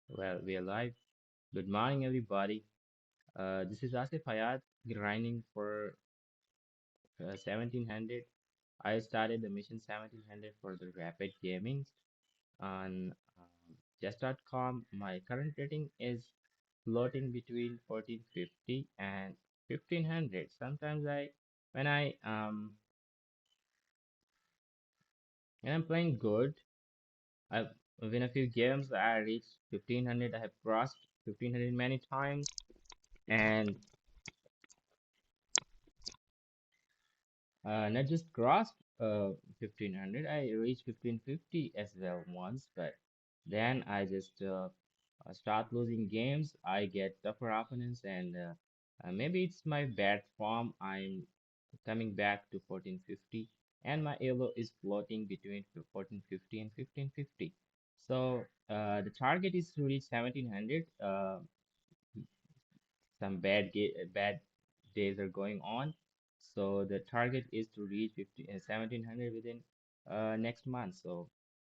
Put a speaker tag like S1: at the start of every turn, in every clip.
S1: Well, we are live. Good morning, everybody. This is Asif Hayat grinding for 1700. I started the mission 1700 for the rapid gaming on chess.com. My current rating is floating between 1450 and 1500. Sometimes when I when I'm playing good, I win a few games. I reach 1500. I have crossed 1500 many times, and not just crossed 1500, I reached 1550 as well once, but then I just start losing games. I get tougher opponents, and maybe it's my bad form. I'm coming back to 1450, and my elo is floating between 1450 and 1550. So the target is to reach 1700. Some bad days are going on. So the target is to reach 1700 within next month. So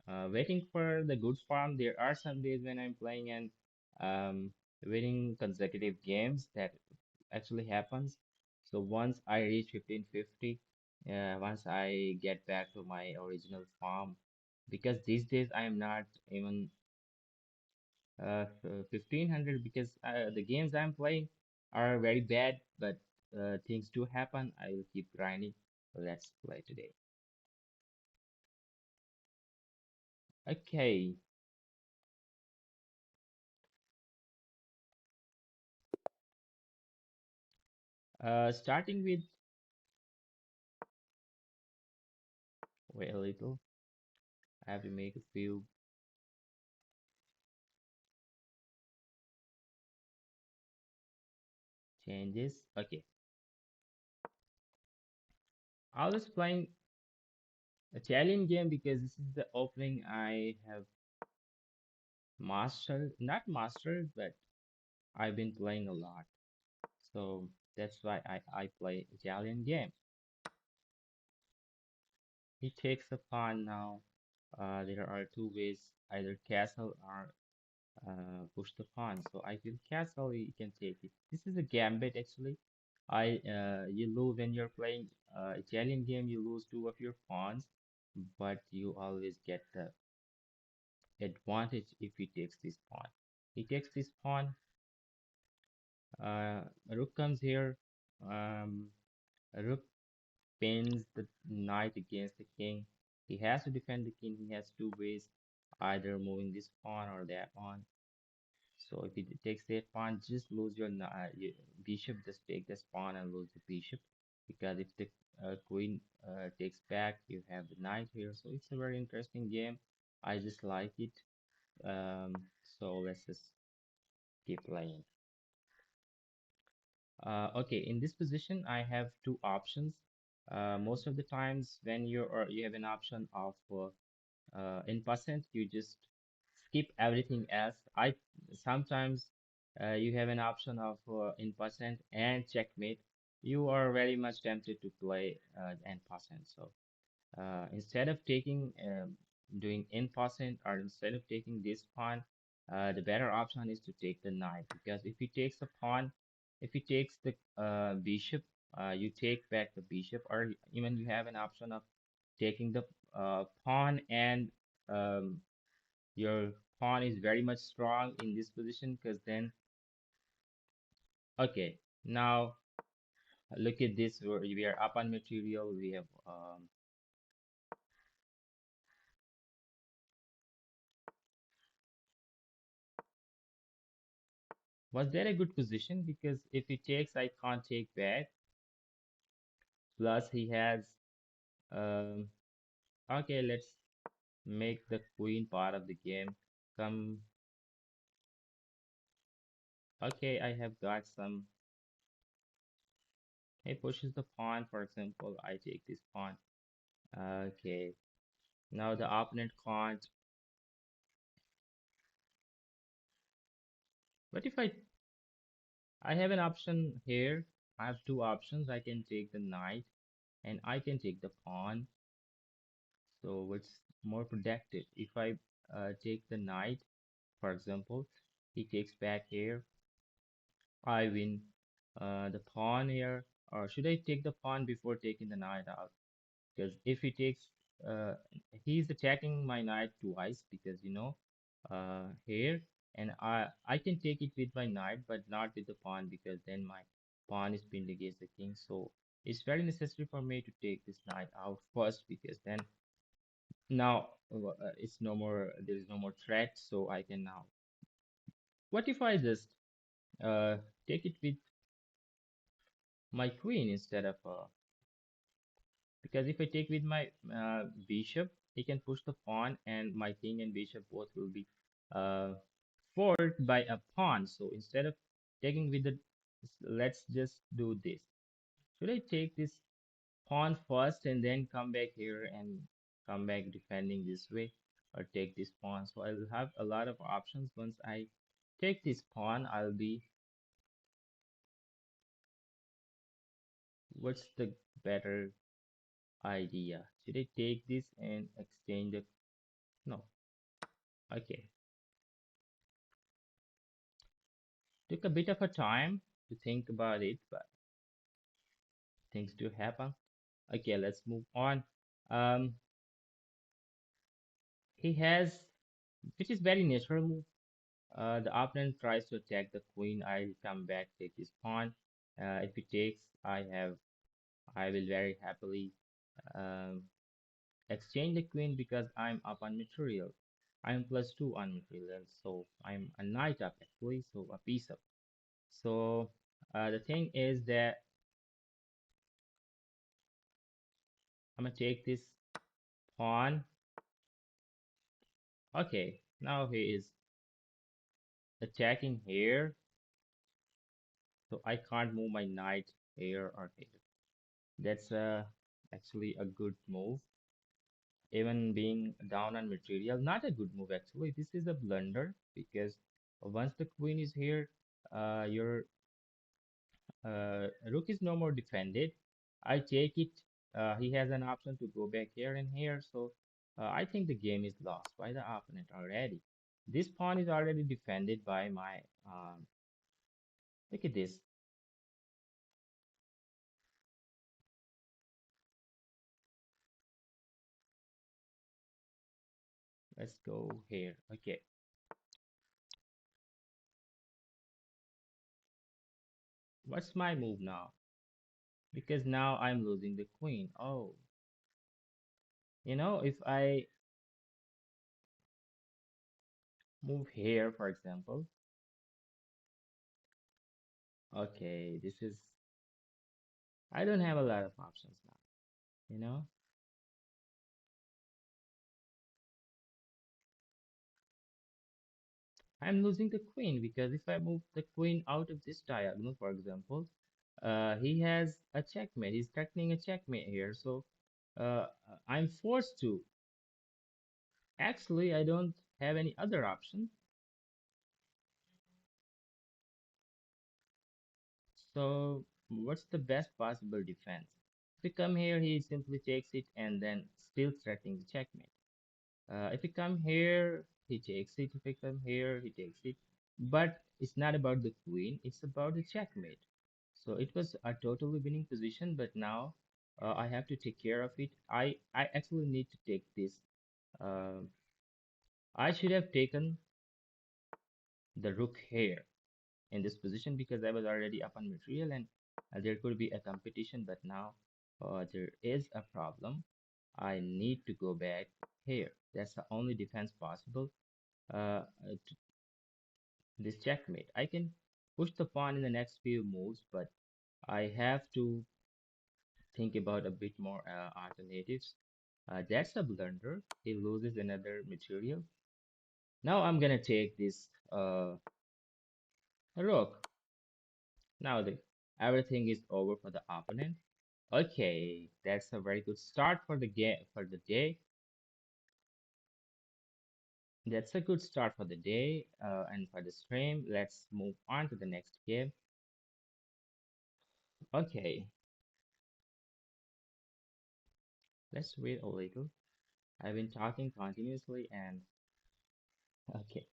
S1: waiting for the good farm. There are some days when I'm playing and winning consecutive games. That actually happens. So once I reach 1550, once I get back to my original farm, because these days I am not even 1500 because the games I'm playing are very bad, but things do happen. I will keep grinding. Let's play today. Okay, starting with wait a little. I have to make a few changes. Okay, I was playing a challenge game because this is the opening I have mastered, not mastered, but I've been playing a lot. So that's why I play Italian game. He takes a pawn now. There are two ways, either castle or push the pawn. So I feel castle, you can take it. This is a gambit actually. You lose when you're playing Italian game, you lose two of your pawns, but you always get the advantage if he takes this pawn. He takes this pawn, rook comes here, um, rook pins the knight against the king. He has to defend the king. He has two ways, either moving this pawn or that pawn. So if he takes that pawn, just lose your bishop. Just take this pawn and lose the bishop, because if the queen takes back, you have the knight here. So it's a very interesting game. I just like it. Um, so let's just keep playing. Okay, in this position, I have two options. Most of the times when you have an option of in percent, you just skip everything else. I sometimes you have an option of in percent and checkmate. You are very much tempted to play n percent. So instead of taking doing in percent, or instead of taking this pawn, the better option is to take the knight, because if he takes the pawn, if he takes the bishop, you take back the bishop, or even you have an option of taking the pawn, and um, your pawn is very much strong in this position, because then okay, now look at this. We are up on material. We have was that a good position? Because if he takes, I can't take back. Plus, he has. Um, okay, let's make the queen part of the game. Come. Okay, I have got some. He pushes the pawn, for example. I take this pawn. Okay, now the opponent can't. But if I have an option here. I have two options. I can take the knight and I can take the pawn. So what's more productive? If I take the knight, For example, he takes back here. I win the pawn here. Or should I take the pawn before taking the knight out? Because if he takes, uh, he's attacking my knight twice because here, and I can take it with my knight, but not with the pawn because then my pawn is pinned against the king. So it's very necessary for me to take this knight out first because then now it's no more. There is no more threat, so I can now. What if I just uh take it with my queen instead of because if I take with my bishop, he can push the pawn, and my king and bishop both will be uh, fought by a pawn. So instead of taking with the, let's just do this. Should I take this pawn first and then come back here and come back defending this way, or take this pawn? So I'll have a lot of options. Once I take this pawn, I'll be, what's the better idea? Should I take this and exchange the, no. Okay. Took a bit of a time to think about it, but things do happen. Okay, let's move on. Um, he has, which is very natural move. The opponent tries to attack the queen. I'll come back, take his pawn. If he takes, I will very happily um, exchange the queen because I'm up on material. I'm +2 on material, so I'm a knight up actually, so a piece up. So the thing is that I'm gonna take this pawn. Okay, now he is attacking here, so I can't move my knight here or here. That's actually a good move. Even being down on material, not a good move actually. This is a blunder because once the queen is here, your rook is no more defended. I take it. He has an option to go back here and here, so I think the game is lost by the opponent already. This pawn is already defended by my look at this. Let's go here. Okay. What's my move now? Because now I'm losing the queen. Oh, if I move here, for example. Okay, this is, I don't have a lot of options now. You know, I'm losing the queen because if I move the queen out of this diagonal, for example, he has a checkmate. He's threatening a checkmate here. So I'm forced to. Actually, I don't have any other option. So what's the best possible defense? If we come here, he simply takes it and then still threatening the checkmate. If we come here, he takes it. If we come here, he takes it. But it's not about the queen, it's about the checkmate. So it was a totally winning position, but now I have to take care of it. I actually need to take this. Uh, I should have taken the rook here in this position because I was already up on material, and there could be a competition, but now there is a problem. I need to go back here. That's the only defense possible. This checkmate. I can push the pawn in the next few moves, but I have to think about a bit more alternatives. That's a blunder. He loses another material. Now I'm gonna take this rook. Now everything is over for the opponent. Okay, that's a very good start for the game for the day. That's a good start for the day and for the stream. Let's move on to the next game. Okay, let's wait a little. I've been talking continuously and okay.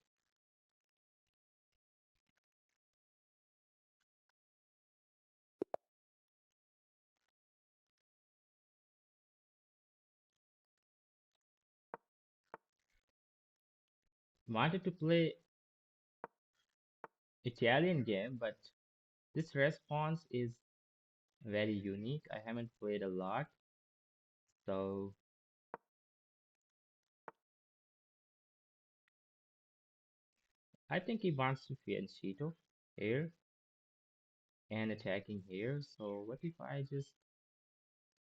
S1: Wanted to play Italian game, but this response is very unique. I haven't played a lot, so I think he wants to fiancito here and attacking here. So what if I just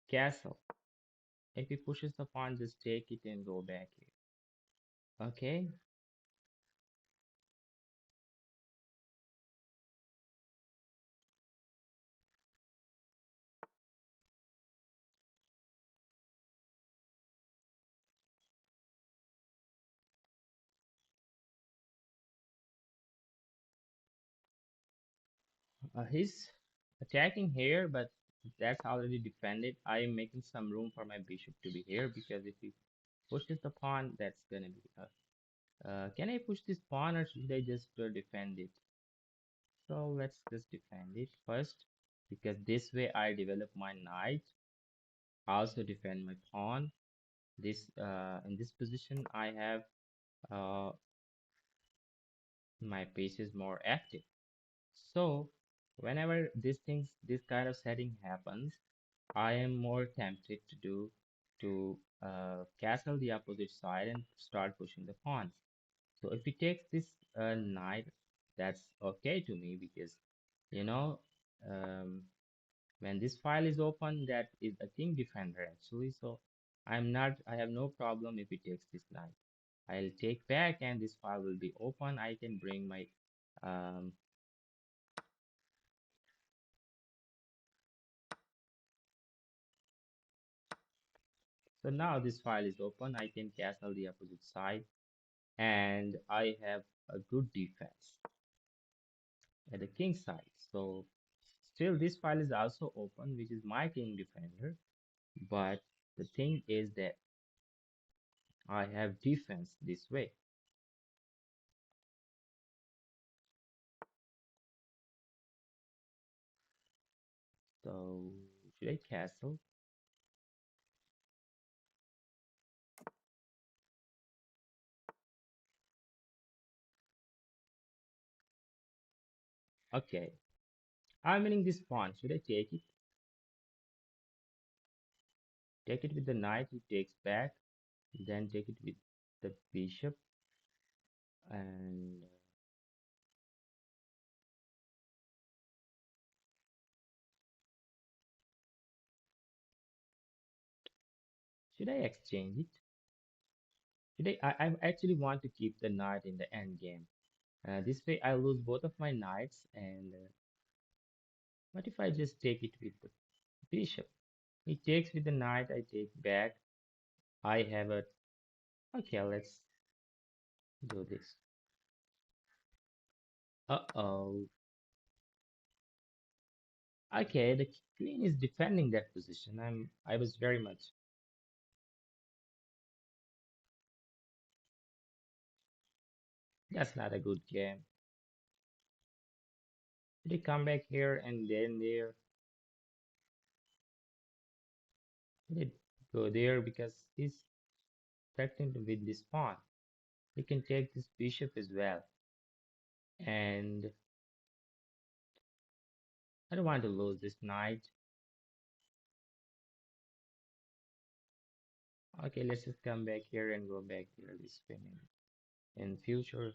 S1: castle? If he pushes the pawn, just take it and go back here. Okay, he's attacking here, but that's already defended. I am making some room for my bishop to be here because if he pushes the pawn, that's gonna be. Can I push this pawn or should I just defend it? So let's just defend it first because this way I develop my knight, also defend my pawn. This in this position I have uh, my piece is more active. So whenever this kind of setting happens, I am more tempted to do to castle the opposite side and start pushing the pawns. So if he takes this knight, that's okay to me because you know um, when this file is open, that is a king defender actually. So I have no problem if he takes this knight. I'll take back and this file will be open. I can bring my um, so now this file is open. I can castle the opposite side and I have a good defense at the king side. So still this file is also open, which is my king defender. But the thing is that I have defense this way. So should I castle? Okay, I'm winning this pawn. Should I take it? Take it with the knight, he takes back, then take it with the bishop, and should I exchange it? Should I actually want to keep the knight in the end game. This way I lose both of my knights, and what if I just take it with the bishop? He takes with the knight, I take back. I have a, okay, let's do this. Uh-oh. Okay, the queen is defending that position. I was very much. That's not a good game. Did he come back here and then there? Did it go there because he's threatening to win this pawn. He can take this bishop as well. And I don't want to lose this knight. Okay, let's just come back here and go back here this way maybe. In future.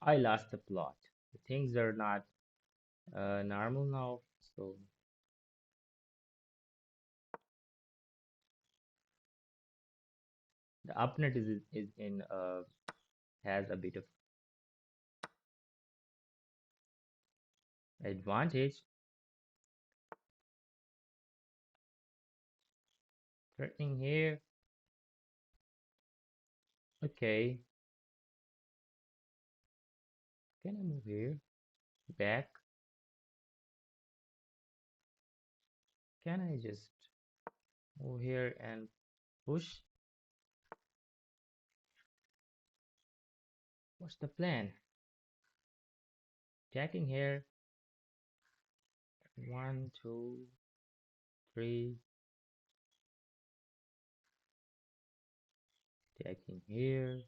S1: I lost the plot. Things are not normal now, so the opponent is in has a bit of advantage. Threatening here. Okay, can I move here? Back? Can I just move here and push? What's the plan? Attacking here. One, two, three, taking here.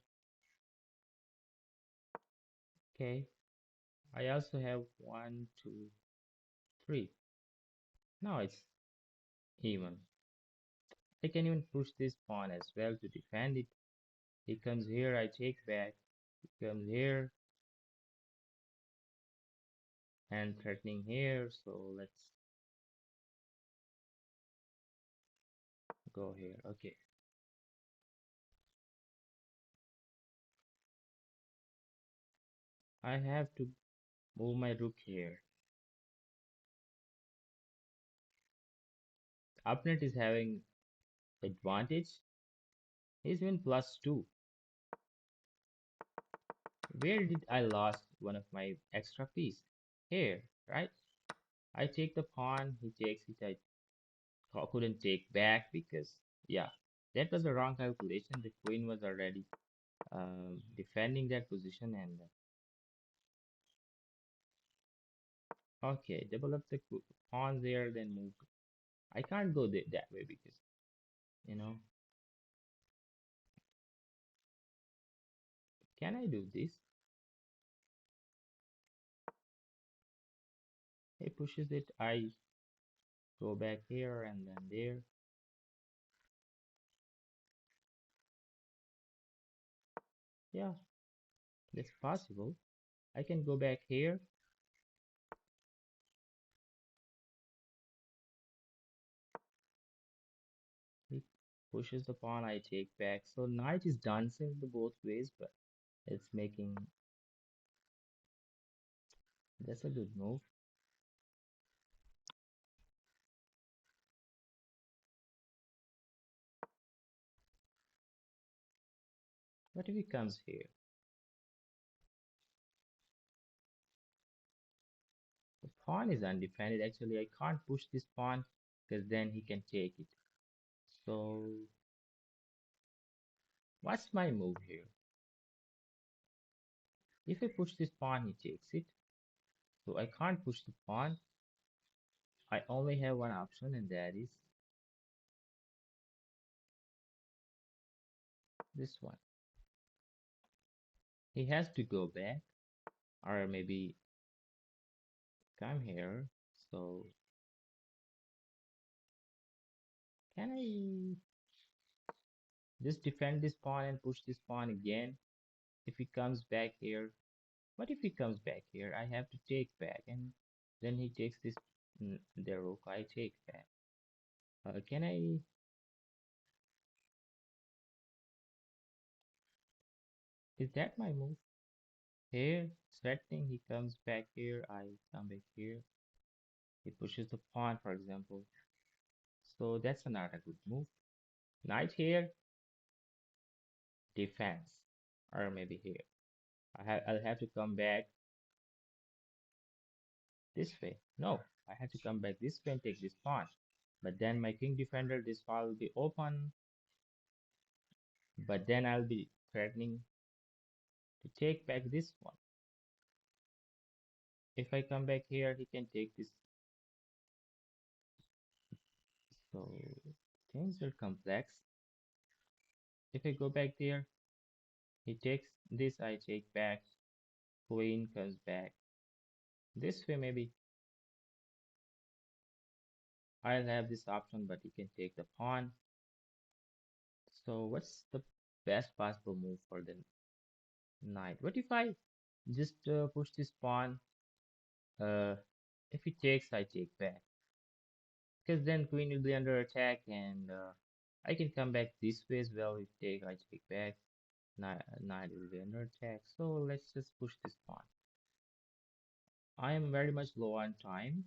S1: Okay. I also have one, two, three. Now it's even. I can even push this pawn as well to defend it. He comes here, I take back. He comes here and threatening here. So let's go here. Okay. I have to move my rook here. Opponent is having advantage. He's even +2. Where did I lost one of my extra piece? Here, right? I take the pawn, he takes it. I couldn't take back because, yeah, that was a wrong calculation. The queen was already defending that position and okay, develop the pawn there, then move. I can't go that way because, you know, can I do this? He pushes it, I go back here and then there. Yeah, that's possible. I can go back here. He pushes the pawn, I take back. So knight is dancing the both ways, but it's making that's a good move. What if he comes here? The pawn is undefended. Actually, I can't push this pawn because then he can take it. So what's my move here? If I push this pawn, he takes it. So I can't push the pawn. I only have one option, and that is this one. He has to go back, or maybe come here. So can I just defend this pawn and push this pawn again? If he comes back here, what if he comes back here? I have to take back, and then he takes this the rook. I take back. Can I? Is that my move? Here, threatening. He comes back here. I come back here. He pushes the pawn, for example. So that's not a good move. Knight here, defense, or maybe here. I'll have to come back this way. No, I have to come back this way and take this pawn. But then my king defender, this pawn will be open. But then I'll be threatening to take back this one. If I come back here, he can take this. So things are complex. If I go back there, he takes this, I take back. Queen comes back. This way, maybe I'll have this option, but he can take the pawn. So what's the best possible move for the knight? What if I just push this pawn? Uh, if he takes, I take back. Because then queen will be under attack and I can come back this way as well. If take, I take back. Knight will be under attack. So let's just push this pawn. I am very much low on time.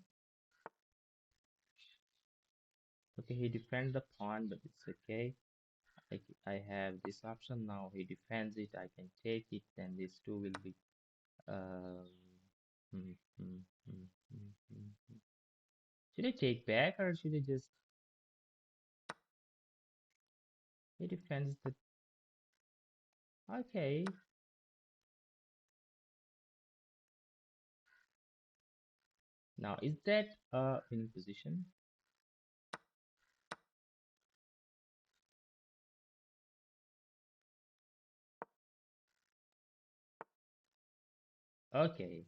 S1: Okay, he defends the pawn, but it's okay. I have this option now. He defends it. I can take it. Then these two will be. Um, hmm, hmm, hmm, hmm, hmm. Should I take back or should I just? He defends the. Okay, Now, is that a winning position? Okay,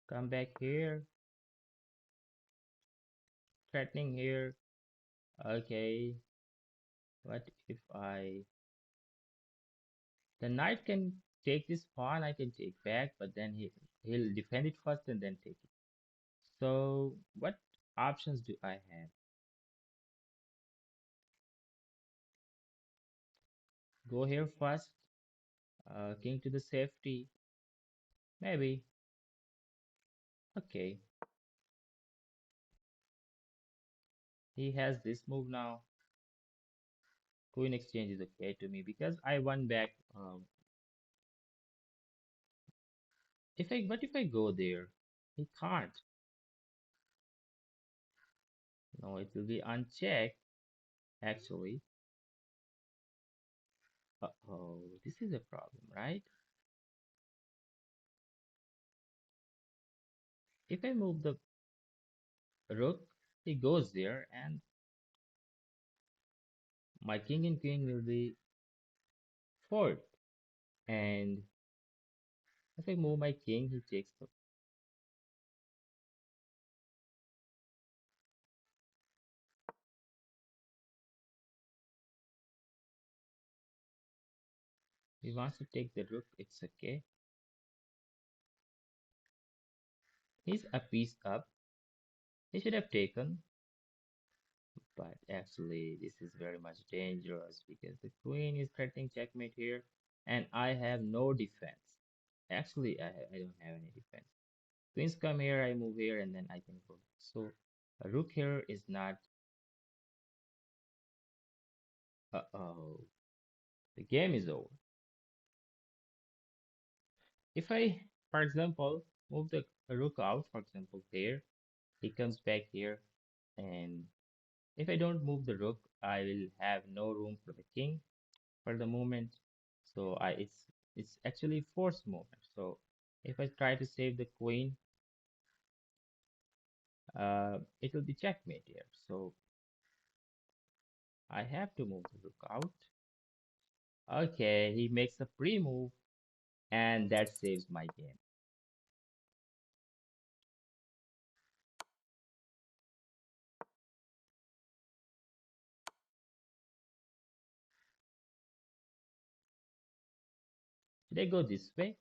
S1: come back here, threatening here. Okay, what if the knight can take this pawn, I can take back, but then he'll defend it first and then take it. So what options do I have? Go here first, king to the safety, maybe. Okay, he has this move now. Queen exchange is okay to me because I won back. What if I go there? He can't. No, it will be unchecked actually. Uh-oh, this is a problem, right? If I move the rook, he goes there, and my king and queen will be forward. And if I move my king, he takes the. He wants to take the rook, it's okay. He's a piece up. He should have taken, but actually, this is very much dangerous because the queen is threatening checkmate here, and I have no defense. Actually, I don't have any defense. Queens come here, I move here, and then I can go. So a rook here is not. Uh-oh, the game is over. If I, for example, move the rook out, for example, here, he comes back here, and if I don't move the rook, I will have no room for the king for the moment. So it's actually forced movement. So if I try to save the queen, it will be checkmate here. So I have to move the rook out. Okay, he makes a pre-move, and that saves my game. Should I go this way?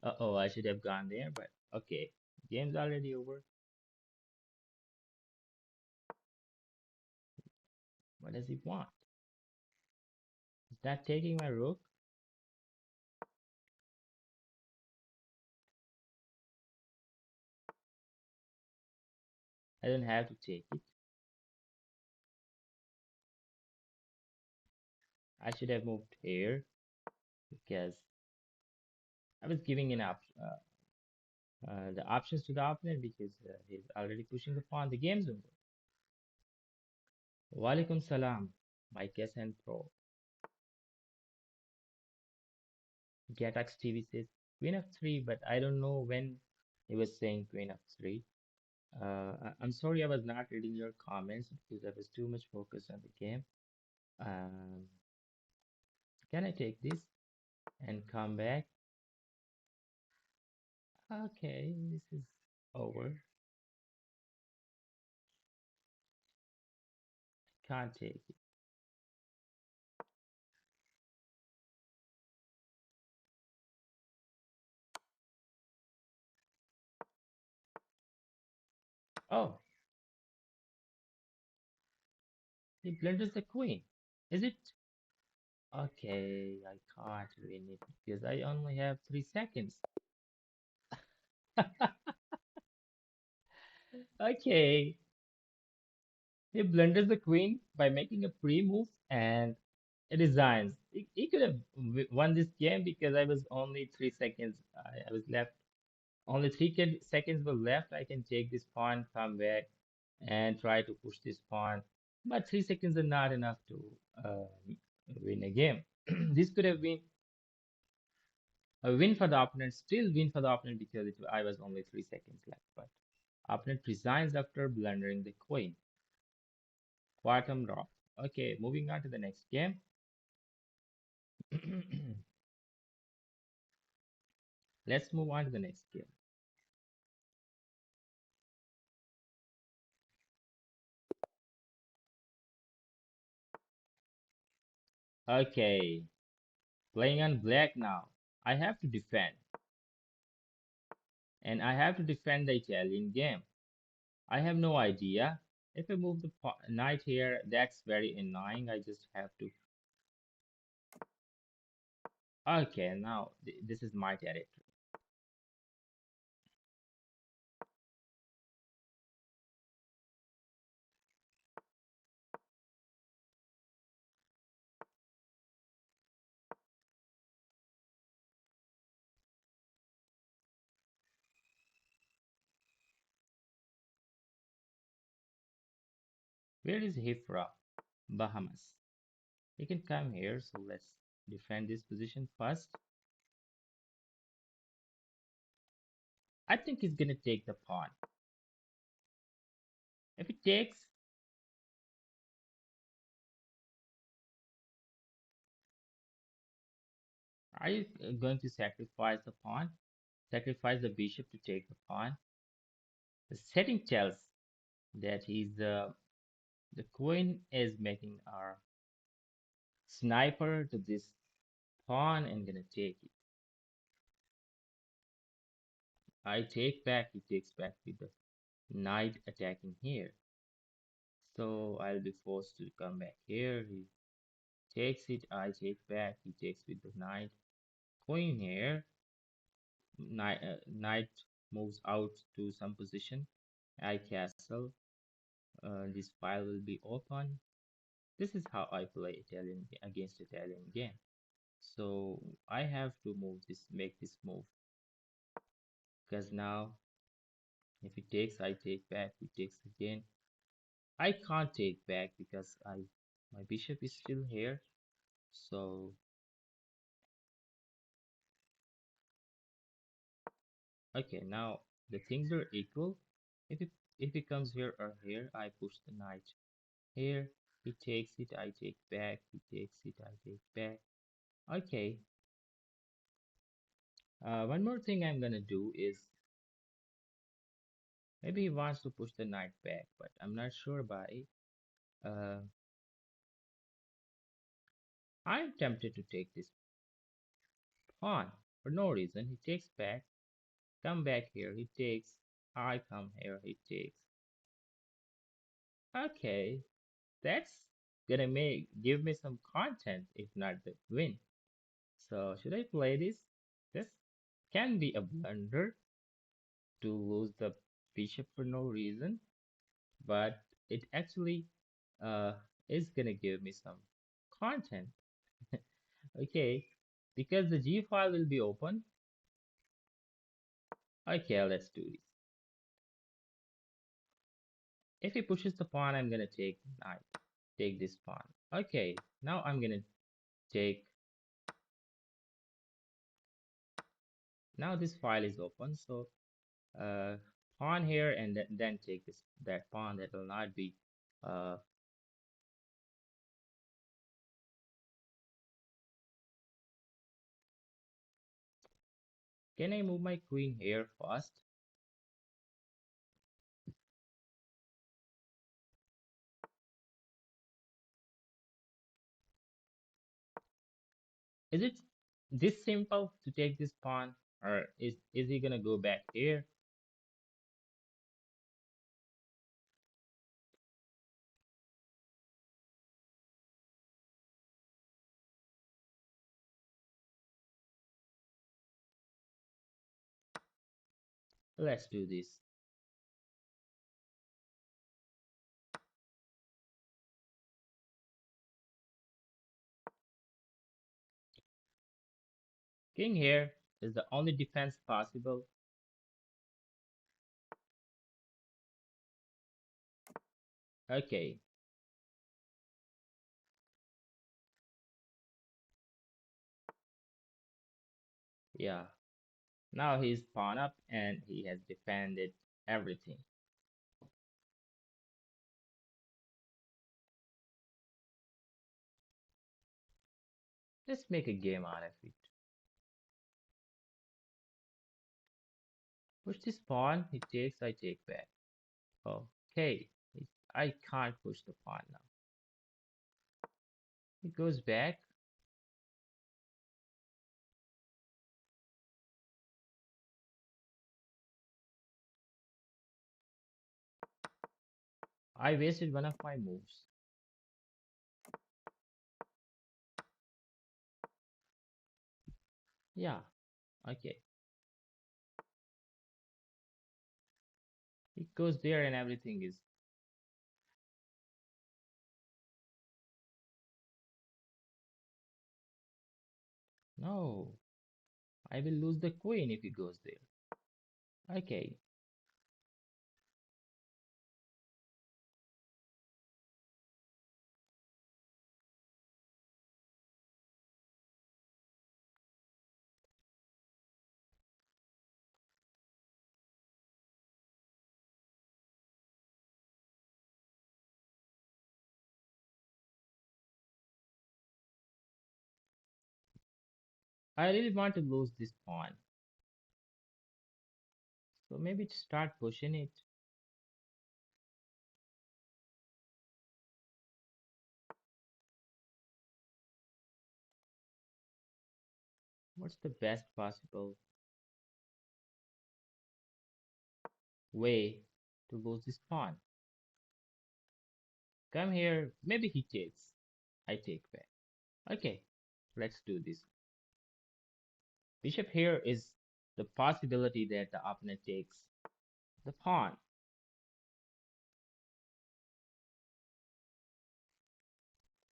S1: Uh-oh, I should have gone there, but okay. Game's already over. What does he want? Is that taking my rook? I don't have to take it. I should have moved here because I was giving the options to the opponent because he's already pushing the pawn. The game's over. Walaikum salam, my guest and pro. Gatax TV says queen of three, but I don't know when he was saying queen of three. I'm sorry I was not reading your comments because I was too much focused on the game. Um, can I take this and come back? Okay, this is over. Can't take it. Oh, he blunders the queen. Is it? Okay, I can't win it because I only have 3 seconds. Okay, he blunders the queen by making a pre-move, and Resigns. He could have won this game because I was only 3 seconds. I was left. Only seconds were left. I can take this pawn, come back, and try to push this pawn. But 3 seconds are not enough to win a game. This could have been a win for the opponent, still win for the opponent because I was only 3 seconds left. But opponent resigns after blundering the queen. Quantum drop. Okay, moving on to the next game. Let's move on to the next game. Okay, playing on black now. I have to defend, and I have to defend the Italian game. I have no idea. If I move the knight here, that's very annoying. I just have to. Okay, now this is my territory. Where is he from? Bahamas. He can come here, so let's defend this position first. I think he's gonna take the pawn. If he takes, are you going to sacrifice the pawn? Sacrifice the bishop to take the pawn? The setting tells that the queen is making our sniper to this pawn and gonna take it. I take back, he takes back with the knight attacking here. So I'll be forced to come back here. He takes it, I take back, he takes with the knight. Queen here, knight moves out to some position. I castle. This file will be open. This is how I play Italian against Italian game. So I have to move this, make this move because now if he takes, I take back. He takes again. I can't take back because my bishop is still here. So okay, now the things are equal. If it comes here or here, I push the knight here. He takes it, I take back. He takes it, I take back. Okay. One more thing I'm gonna do is maybe he wants to push the knight back, but I'm not sure about it. Uh, I'm tempted to take this pawn for no reason. He takes back, come back here. He takes, I come here. He takes. Okay, that's gonna give me some content, if not the win. So should I play this? This can be a blunder to lose the bishop for no reason, but it actually uh, is gonna give me some content. Okay, because the G file will be open. Okay, let's do this. If he pushes the pawn, I'm gonna take knight, take this pawn. Okay, now I'm gonna take. Now this file is open, so pawn here and then take this that pawn. That will not be uh, can I move my queen here first? Is it this simple to take this pawn, or is he gonna go back here? Let's do this. King here is the only defense possible. Okay, yeah. Now he's pawn up and he has defended everything. Let's make a game out of it. Push this pawn, he takes, I take back. Okay, I can't push the pawn now. He goes back. I wasted one of my moves. Yeah, okay. He goes there and everything is no. I will lose the queen if he goes there. Okay, I really want to lose this pawn. So maybe to start pushing it. What's the best possible way to lose this pawn? Come here. Maybe he takes. I take back. Okay, let's do this. Bishop here is the possibility that the opponent takes the pawn.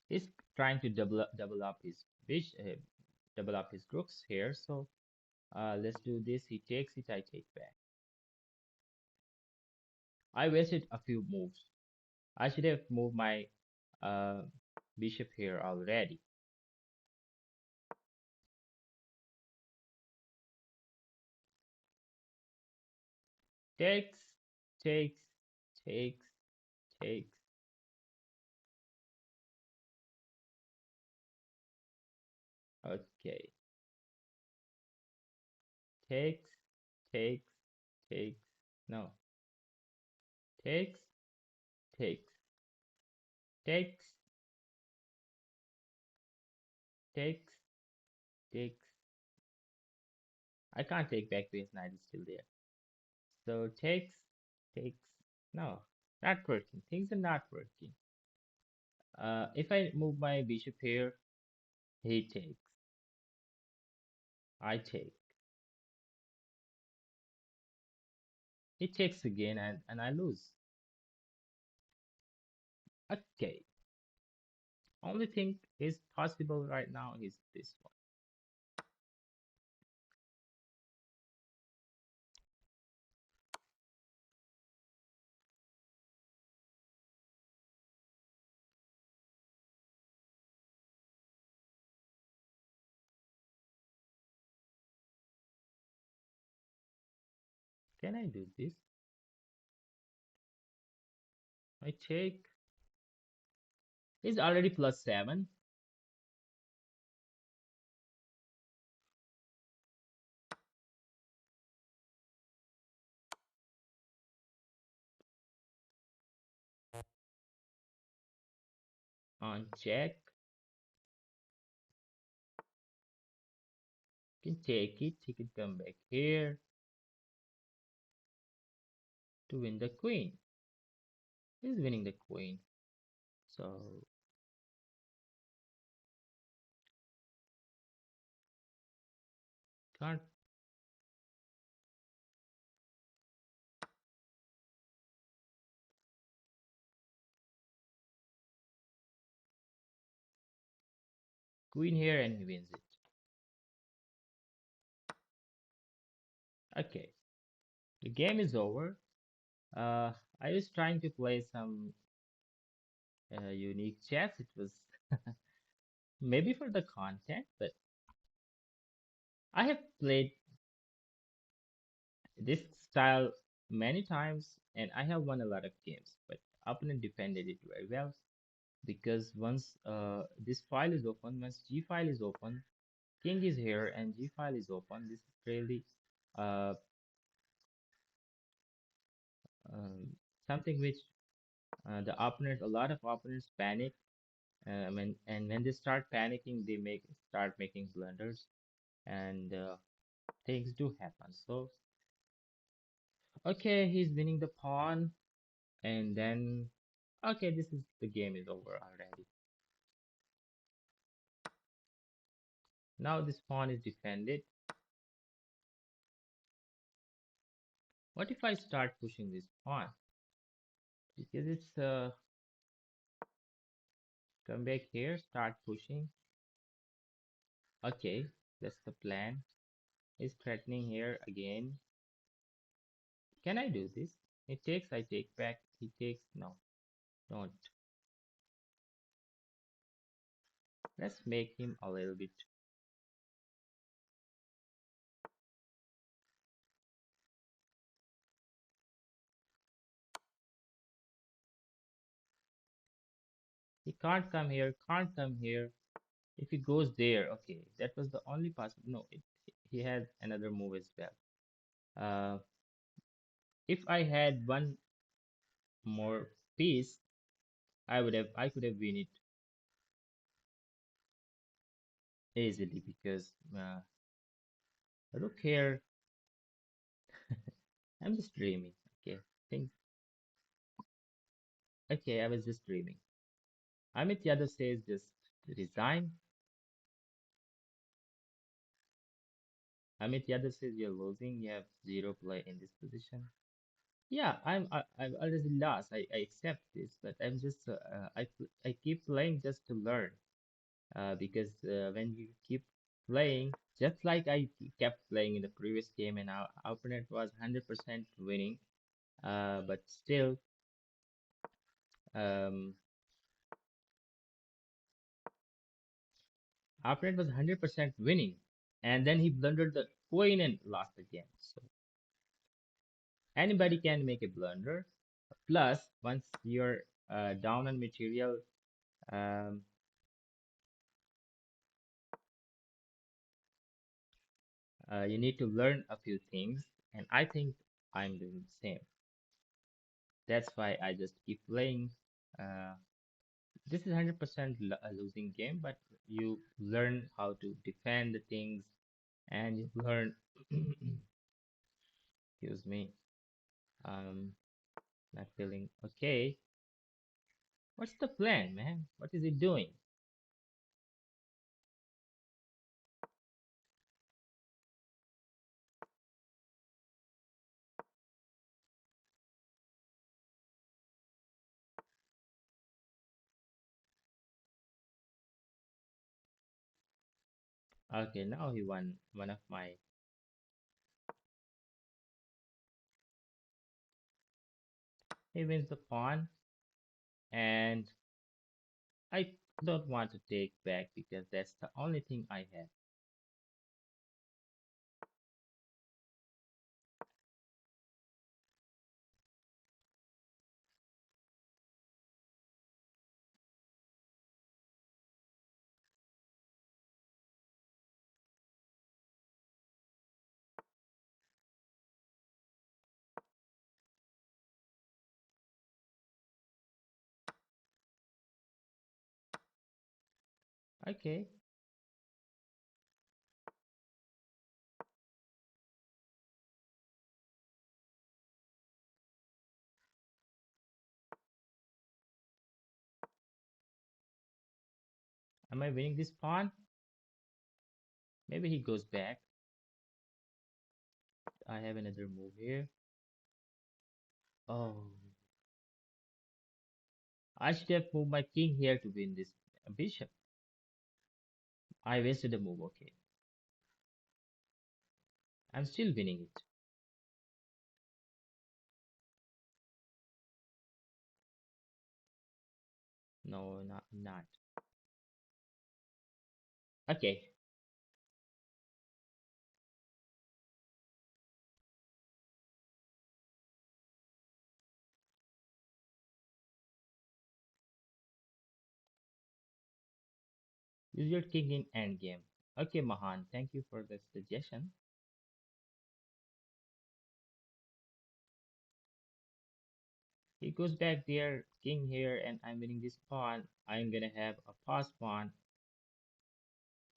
S1: He's trying to double up his double up his rooks here. So let's do this. He takes it. I take back. I wasted a few moves. I should have moved my uh, bishop here already. Takes, takes, takes, takes. Okay. Takes, takes, takes. No. Takes, takes, takes, takes, takes. I can't take back because knight is still there. So takes, takes. No, not working. Things are not working. If I move my bishop here, he takes. I take. He takes again and I lose. Okay. Only thing is possible right now is this one. Can I do this? I take. It's already +7. On check. Can take it. He can come back here to win the queen. He's winning the queen. So can't queen here and he wins it. Okay, the game is over. Uh, I was trying to play some unique chess. It was maybe for the content, but I have played this style many times and I have won a lot of games, but opponent defended it very well because once this file is open, once G file is open, king is here and G file is open. This is really uh, um, something which the opponent, a lot of opponents panic. When they start panicking, they make start making blunders and things do happen. So okay, he's winning the pawn, and then okay, this is the game is over already. Now this pawn is defended. What if I start pushing this pawn? Because it's come back here, start pushing. Okay, that's the plan. He's threatening here again. Can I do this? He takes, I take back. He takes, no, don't. Let's make him a little bit. He can't come here, can't come here. If he goes there, okay, that was the only possible. No, he has another move as well. Uh, if I had one more piece, I could have win it easily because look here, I'm just dreaming. Okay, think. Okay, I was just dreaming. Amit Yadav says just resign. Amit Yadav says you're losing. You have zero play in this position. Yeah, I've already lost. I accept this, but I'm just I keep playing just to learn. Because when you keep playing, just like I kept playing in the previous game, and our opponent was 100% winning, but still, um, opponent was 100% winning, and then he blundered the queen and lost the game. So anybody can make a blunder. Plus, once you're down on material, um, you need to learn a few things, and I think I'm doing the same. That's why I just keep playing. Uh, this is 100% a losing game, but you learn how to defend the things and you learn, excuse me, um, not feeling okay. What's the plan, man? What is he doing? Okay, now he won one of my. He wins the pawn, and I don't want to take back because that's the only thing I have. Okay, am I winning this pawn? Maybe he goes back. I have another move here. Oh, I should have moved my king here to win this bishop. I wasted a move. Okay, I'm still winning it. No, not. Okay, use your king in endgame. Okay, Mahan, thank you for the suggestion. He goes back there, king here, and I'm winning this pawn. I'm gonna have a pass pawn.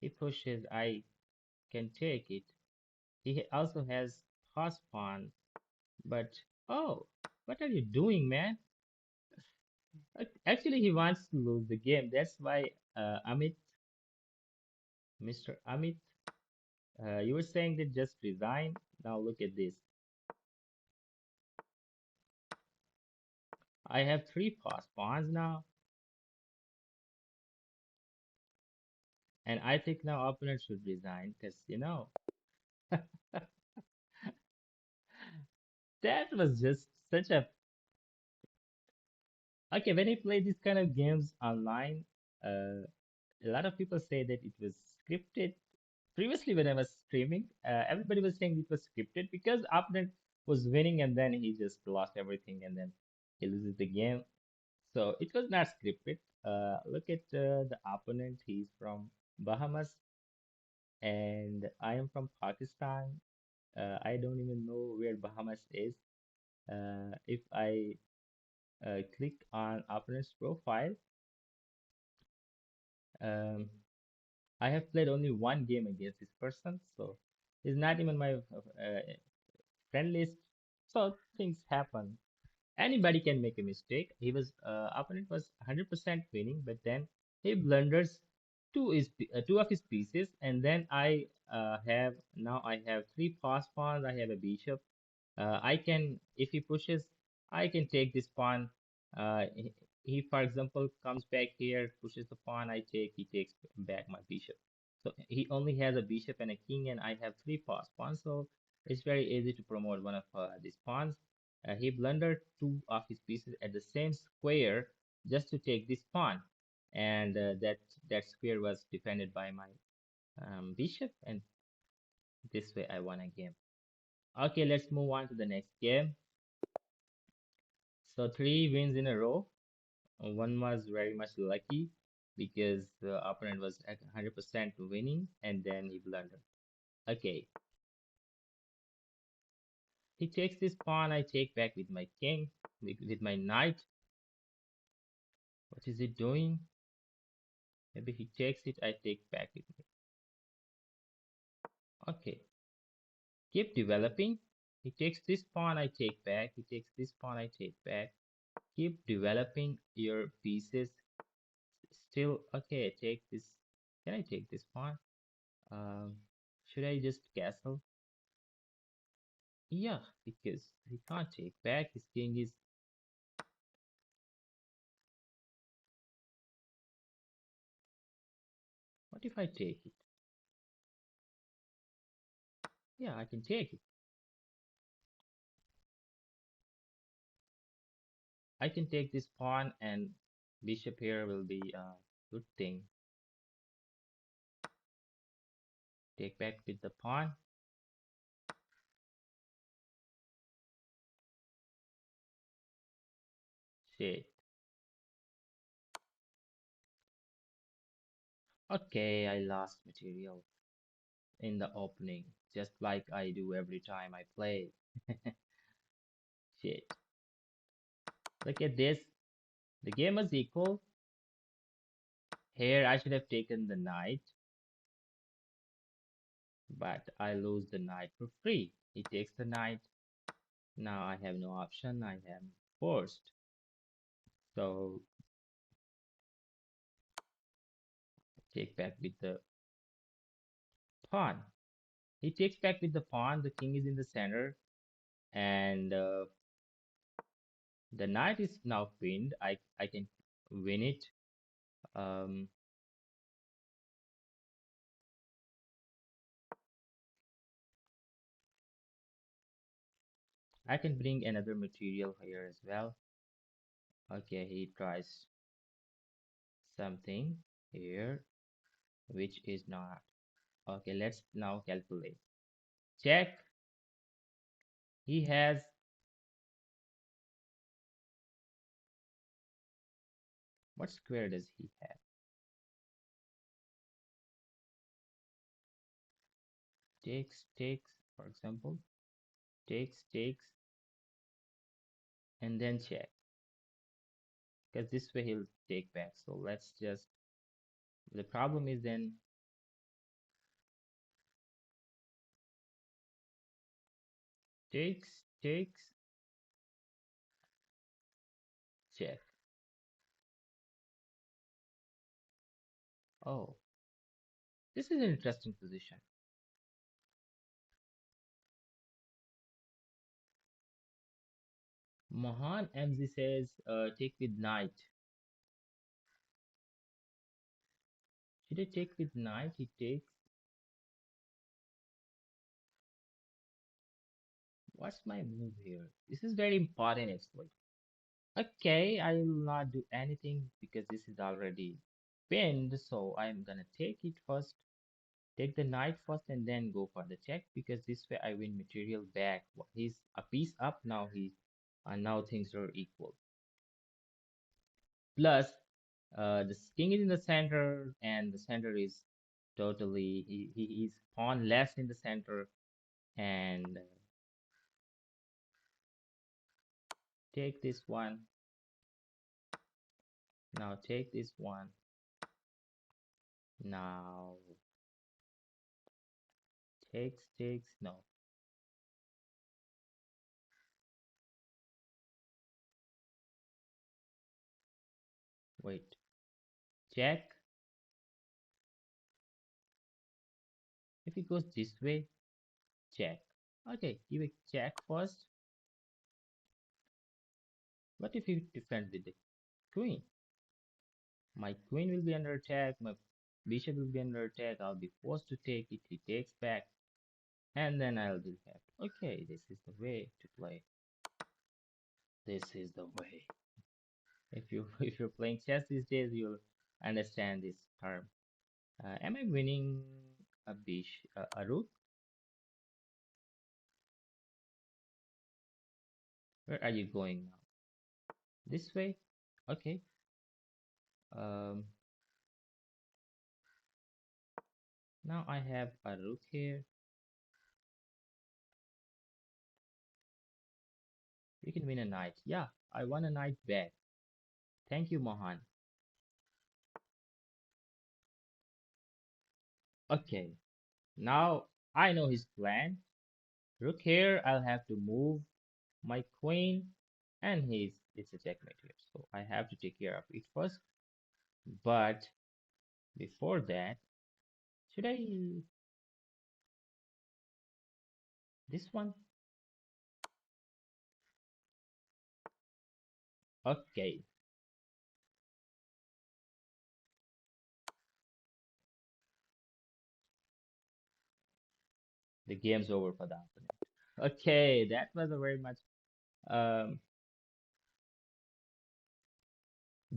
S1: He pushes, I can take it. He also has pass pawn, but oh, what are you doing, man? Actually, he wants to lose the game. That's why, Amit, Mr. Amit, you were saying that just resign. Now look at this. I have three pass pawns now, and I think now opponent should resign because that was just such a okay. When I play these kind of games online, a lot of people say that it was scripted. Previously, when I was streaming, everybody was saying it was scripted because opponent was winning and then he just lost everything and then he loses the game. So it was not scripted. Look at the opponent. He's from Bahamas and I am from Pakistan. I don't even know where Bahamas is. If I click on opponent's profile, um, I have played only one game against this person, so he's not even my friend list. So things happen. Anybody can make a mistake. He was opponent was 100% winning, but then he blunders two of his pieces, and then I have three pass pawns. I have a bishop. I can, if he pushes, I can take this pawn. He, for example, comes back here, pushes the pawn. I take. He takes back my bishop. So he only has a bishop and a king, and I have three pass pawns. So it's very easy to promote one of these pawns. He blundered two of his pieces at the same square just to take this pawn, and that square was defended by my bishop, and this way I won a game. Okay, let's move on to the next game. So three wins in a row. One was very much lucky because the opponent was at 100% winning, and then he blundered. Okay, he takes this pawn. I take back with my king, with my knight. What is he doing? Maybe he takes it. I take back with me. Okay, keep developing. He takes this pawn. I take back. He takes this pawn. I take back. Keep developing your pieces. Still, okay. Take this. Can I take this pawn? Um, should I just castle? Yeah, because he can't take back. His king is. What if I take it? Yeah, I can take it. I can take this pawn, and bishop here will be a good thing. Take back with the pawn. Shit. Okay, I lost material in the opening, just like I do every time I play. Shit. Look at this. The game is equal. Here I should have taken the knight, but I lose the knight for free. He takes the knight. Now I have no option. I am forced. So take back with the pawn. He takes back with the pawn. The king is in the center, and the knight is now pinned. I can win it. Um, I can bring another material here as well. Okay, he tries. something here which is not. Okay, let's now calculate. Check. He has, what square does he have? Takes, for example, takes, and then check. Because this way he'll take back. So let's just, the problem is then takes, check. Oh, this is an interesting position. Mohan MZ says, take with knight. Should I take with knight? He takes. What's my move here? This is very important actually. Okay, I will not do anything because this is already pinned. So I'm gonna take it first. Take the knight first and then go for the check because this way I win material back. He's a piece up now. Now things are equal. Plus, the king is in the center, and the center is totally he is pawn less in the center, and take this one. Now take this one. Now takes. No, wait. Check. If it goes this way, check. Okay, give a check first. What if you defend with the queen? My queen will be under attack. My bishop will be under attack. I'll be forced to take it. He takes back, and then I'll be left. Okay, this is the way to play. This is the way. If you if you're playing chess these days, you'll understand this term. Am I winning a rook? Where are you going now? This way? Okay. Um, Now I have a rook here. We can win a knight. Yeah, I won a knight back. Thank you, Mohan. Okay, now I know his plan. Rook here, I'll have to move my queen, and it's a checkmate here. So I have to take care of it first. But before that, should I this one? Okay, the game's over for the opponent. Okay, that was a very much um,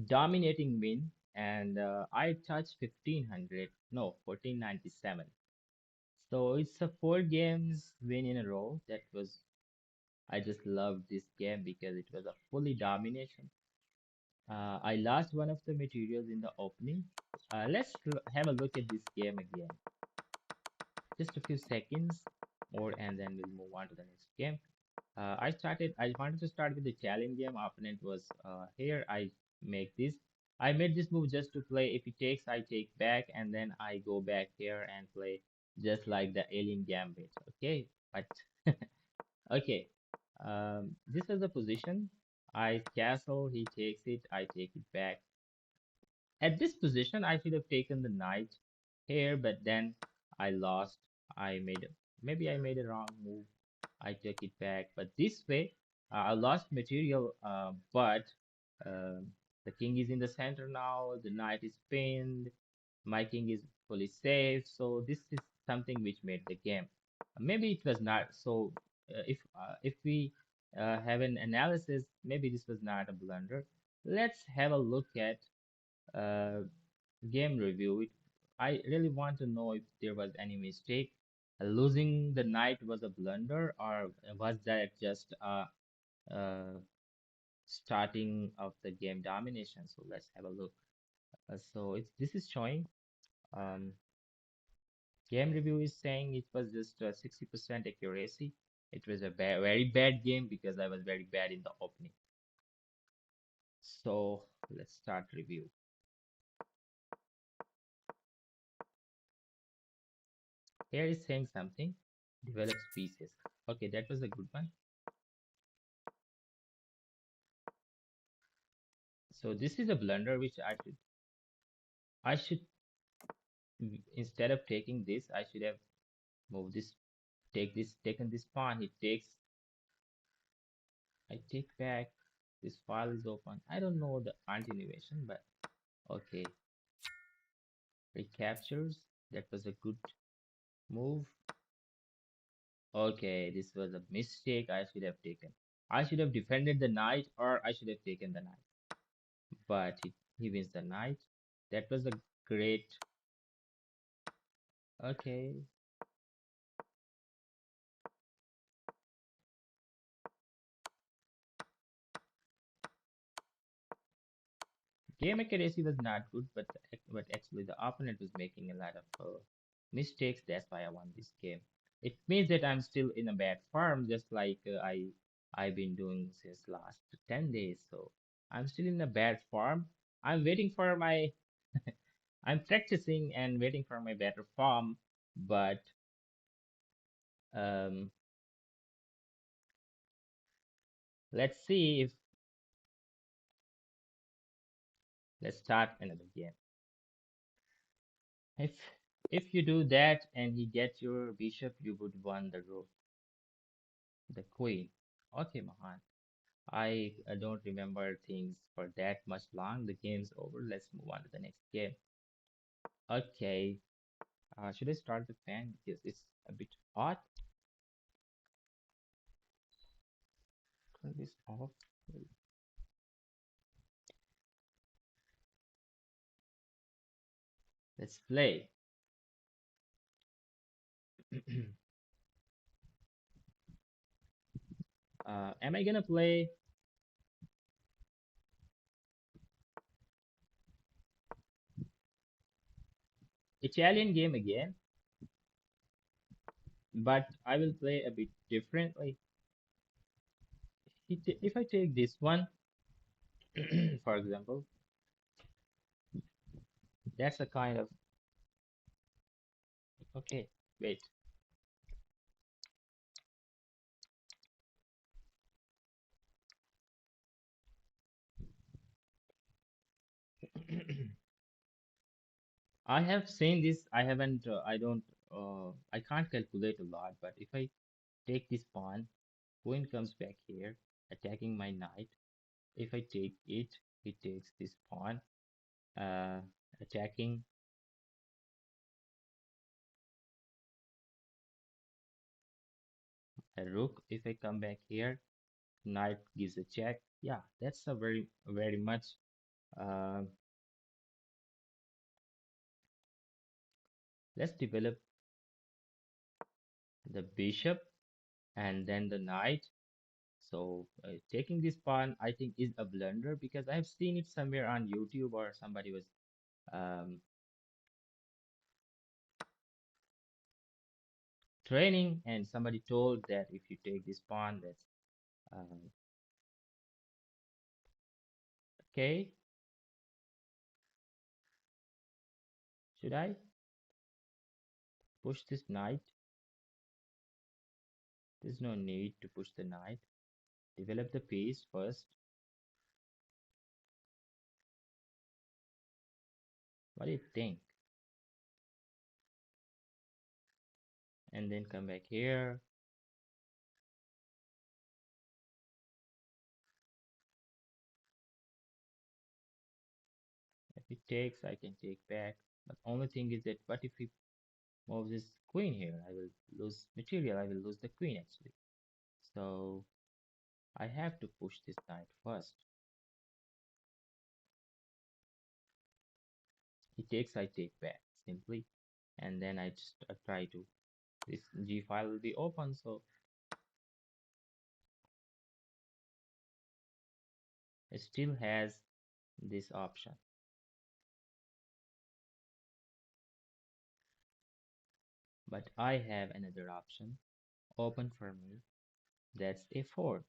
S1: dominating win, and I touched 1500, no, 1497. So it's a 4 games win in a row. That was, I just loved this game because it was a fully domination. I lost one of the materials in the opening. Have a look at this game again. Just a few seconds more, and then we'll move on to the next game. I wanted to start with the challenge game. Opponent was here. I make this. I made this move just to play. If he takes, I take back, and then I go back here and play just like the alien gambit. Okay, but okay. This is the position. I castle. He takes it. I take it back. At this position, I should have taken the knight here, but then I lost. Maybe I made a wrong move. I took it back, but this way I lost material. But the king is in the center now. The knight is pinned. My king is fully safe. So this is something which made the game. Maybe it was not. So if we have an analysis, maybe this was not a blunder. Let's have a look at Uh, Game review. I really want to know if there was any mistake. Losing the knight was a blunder, or was that just uh, starting of the game domination? So let's have a look. So it's this is showing. Um, Game review is saying it was just 60% accuracy. It was a very bad game because I was very bad in the opening. So let's start review. Here is saying something. Develop species. Okay, that was a good one. So this is a blunder which I should instead of taking this, I should have moved this, taken this pawn. It takes, I take back. This file is open. I don't know the continuation, but okay. Recaptures. That was a good move. Okay, this was a mistake I should have taken. I should have defended the knight or I should have taken the knight. But he wins the knight. That was a great. Okay. Game accuracy was not good, but actually the opponent was making a lot of mistakes. That's why I won this game. It means that I'm still in a bad form, just like I've been doing since last 10 days. So I'm still in a bad form. I'm waiting for my I'm practicing and waiting for my better form, but um, let's see if let's start another game. If if you do that and he gets your bishop, you would won the rook, the queen. Okay, Mahan. I don't remember things for that much long. The game's over. Let's move on to the next game. Okay. Should I start the fan because it's a bit hot? Turn this off. Let's play. Am I gonna play Italian game again? But I will play a bit differently. If I take this one, for example, that's a kind of okay. Wait. I have seen this. I haven't. I don't. I can't calculate a lot. But if I take this pawn, queen comes back here, attacking my knight. If I take it, he takes this pawn, uh, attacking a rook. If I come back here, knight gives a check. Yeah, that's a very much. Uh, let's develop the bishop and then the knight. So taking this pawn, I think, is a blunder because I've seen it somewhere on YouTube or somebody was um, training and somebody told that if you take this pawn, that's okay. Should I push this knight? There's no need to push the knight. Develop the piece first. What do you think? And then come back here. If it takes, I can take back. But only thing is that what if he moves his queen here? I will lose material. I will lose the queen actually. So I have to push this knight first. He takes, I take back simply, and then I just try to this G file will be open, so it still has this option. But I have another option open for me. That's a4.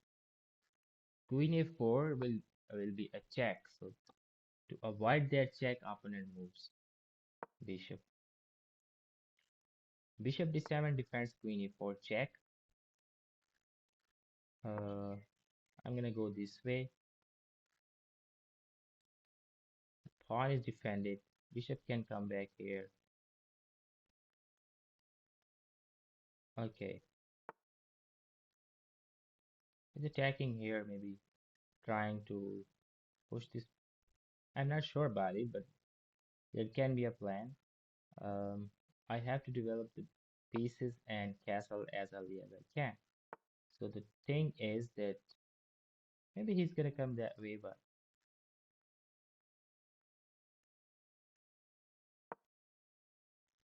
S1: Queen a4 will be a check. So to avoid that check, opponent moves bishop. Bishop d7 defends queen a4 check. I'm gonna go this way. Pawn is defended. Bishop can come back here. Okay, he's attacking here, maybe trying to push this. I'm not sure about it, but there can be a plan. Um, I have to develop the pieces and castle as early as I can. So the thing is that maybe he's gonna come that way, but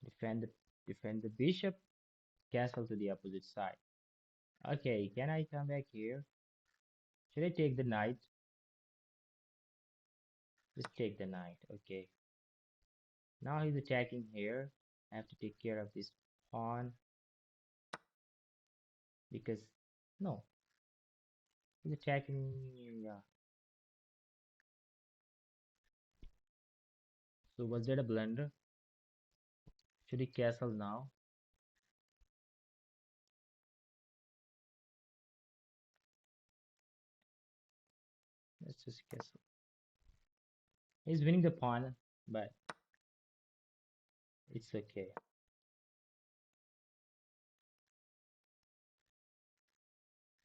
S1: defend the defend the bishop, castle to the opposite side. Okay, can I come back here? Should I take the knight? Just take the knight. Okay. Now he's attacking here. I have to take care of this pawn because no, he's attacking. Yeah. So was that a blunder? Should he castle now? Let's just castle. He's winning the pawn, but it's okay.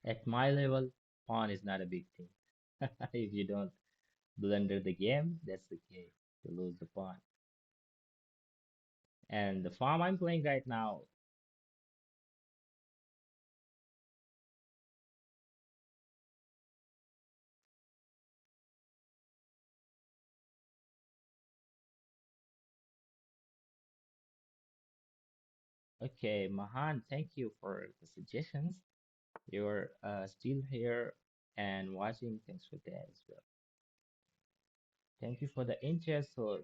S1: At my level, pawn is not a big thing. If you don't blunder the game, that's okay. You lose the pawn. And the farm I'm playing right now, okay, Mahan, thank you for the suggestions. You're still here and watching. Thanks for that as well. Thank you for the interest. So,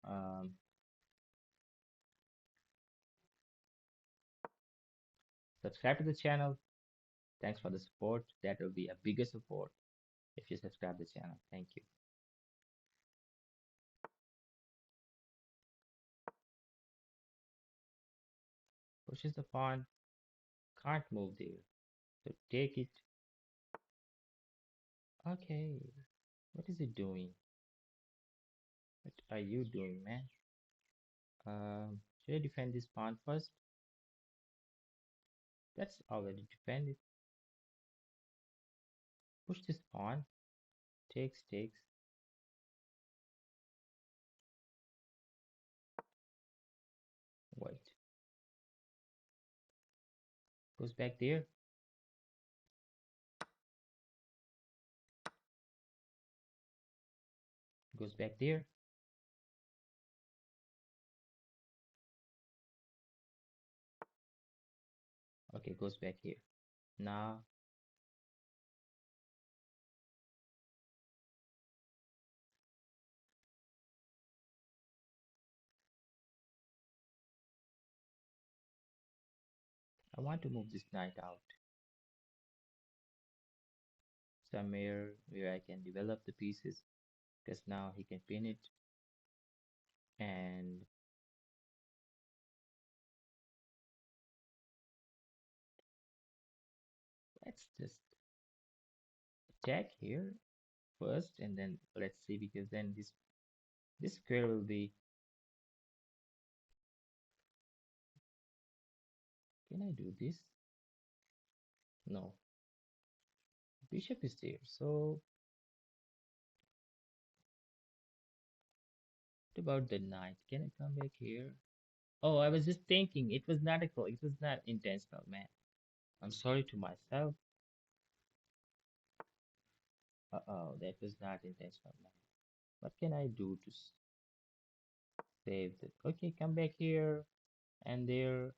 S1: um, subscribe to the channel. Thanks for the support. That will be a bigger support if you subscribe the channel. Thank you. Pushes the pawn. Can't move there. So take it. Okay. What is it doing? What are you doing, man? Should I defend this pawn first? That's already defended. Push this pawn. Takes, takes. Wait. Goes back there. Goes back there. Okay, goes back here. Now, I want to move this knight out somewhere where I can develop the pieces because now he can pin it and let's just attack here first and then let's see because then this square will be. Can I do this? No. Bishop is there. So what about the knight? Can I come back here? Oh, I was just thinking it was not it was not intentional, man. I'm sorry to myself. Uh-oh, that was not intentional, man. What can I do to Saved it. Okay, come back here and there.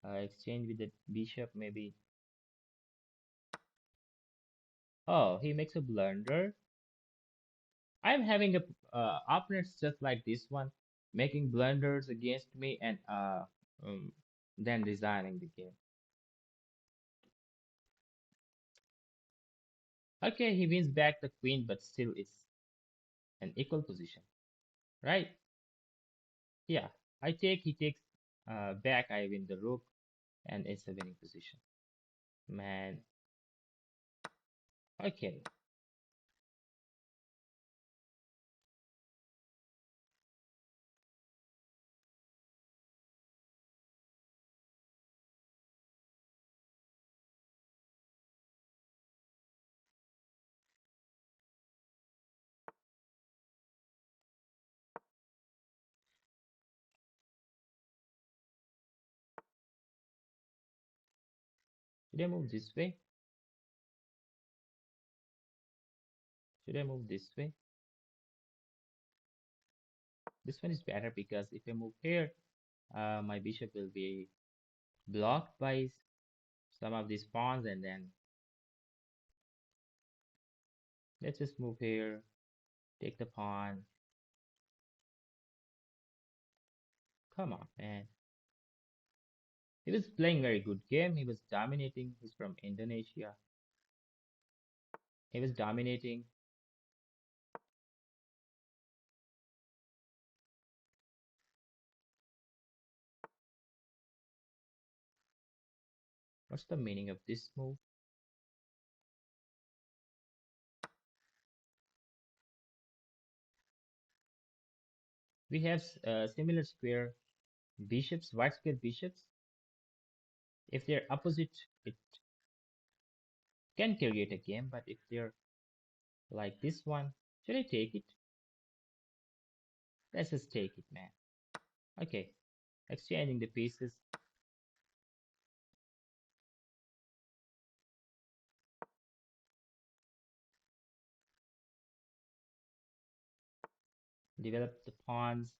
S1: Exchange with the bishop, maybe. Oh, he makes a blunder. I'm having a opponents just like this one, making blunders against me and um, then resigning the game. Okay, he wins back the queen, but still it's an equal position, right? Yeah, I take, he takes back, I win the rook, and it's a winning position. Man, okay. Should I move this way? Should I move this way? This one is better because if I move here, my bishop will be blocked by some of these pawns, and then let's just move here, take the pawn. Come on, man. He was playing very good game. He was dominating. He's from Indonesia. He was dominating. What's the meaning of this move? We have similar square bishops, white square bishops. If they're opposite, it can create a game, but if they're like this one, should I take it? Let's just take it, man. Okay, exchanging the pieces. Develop the pawns.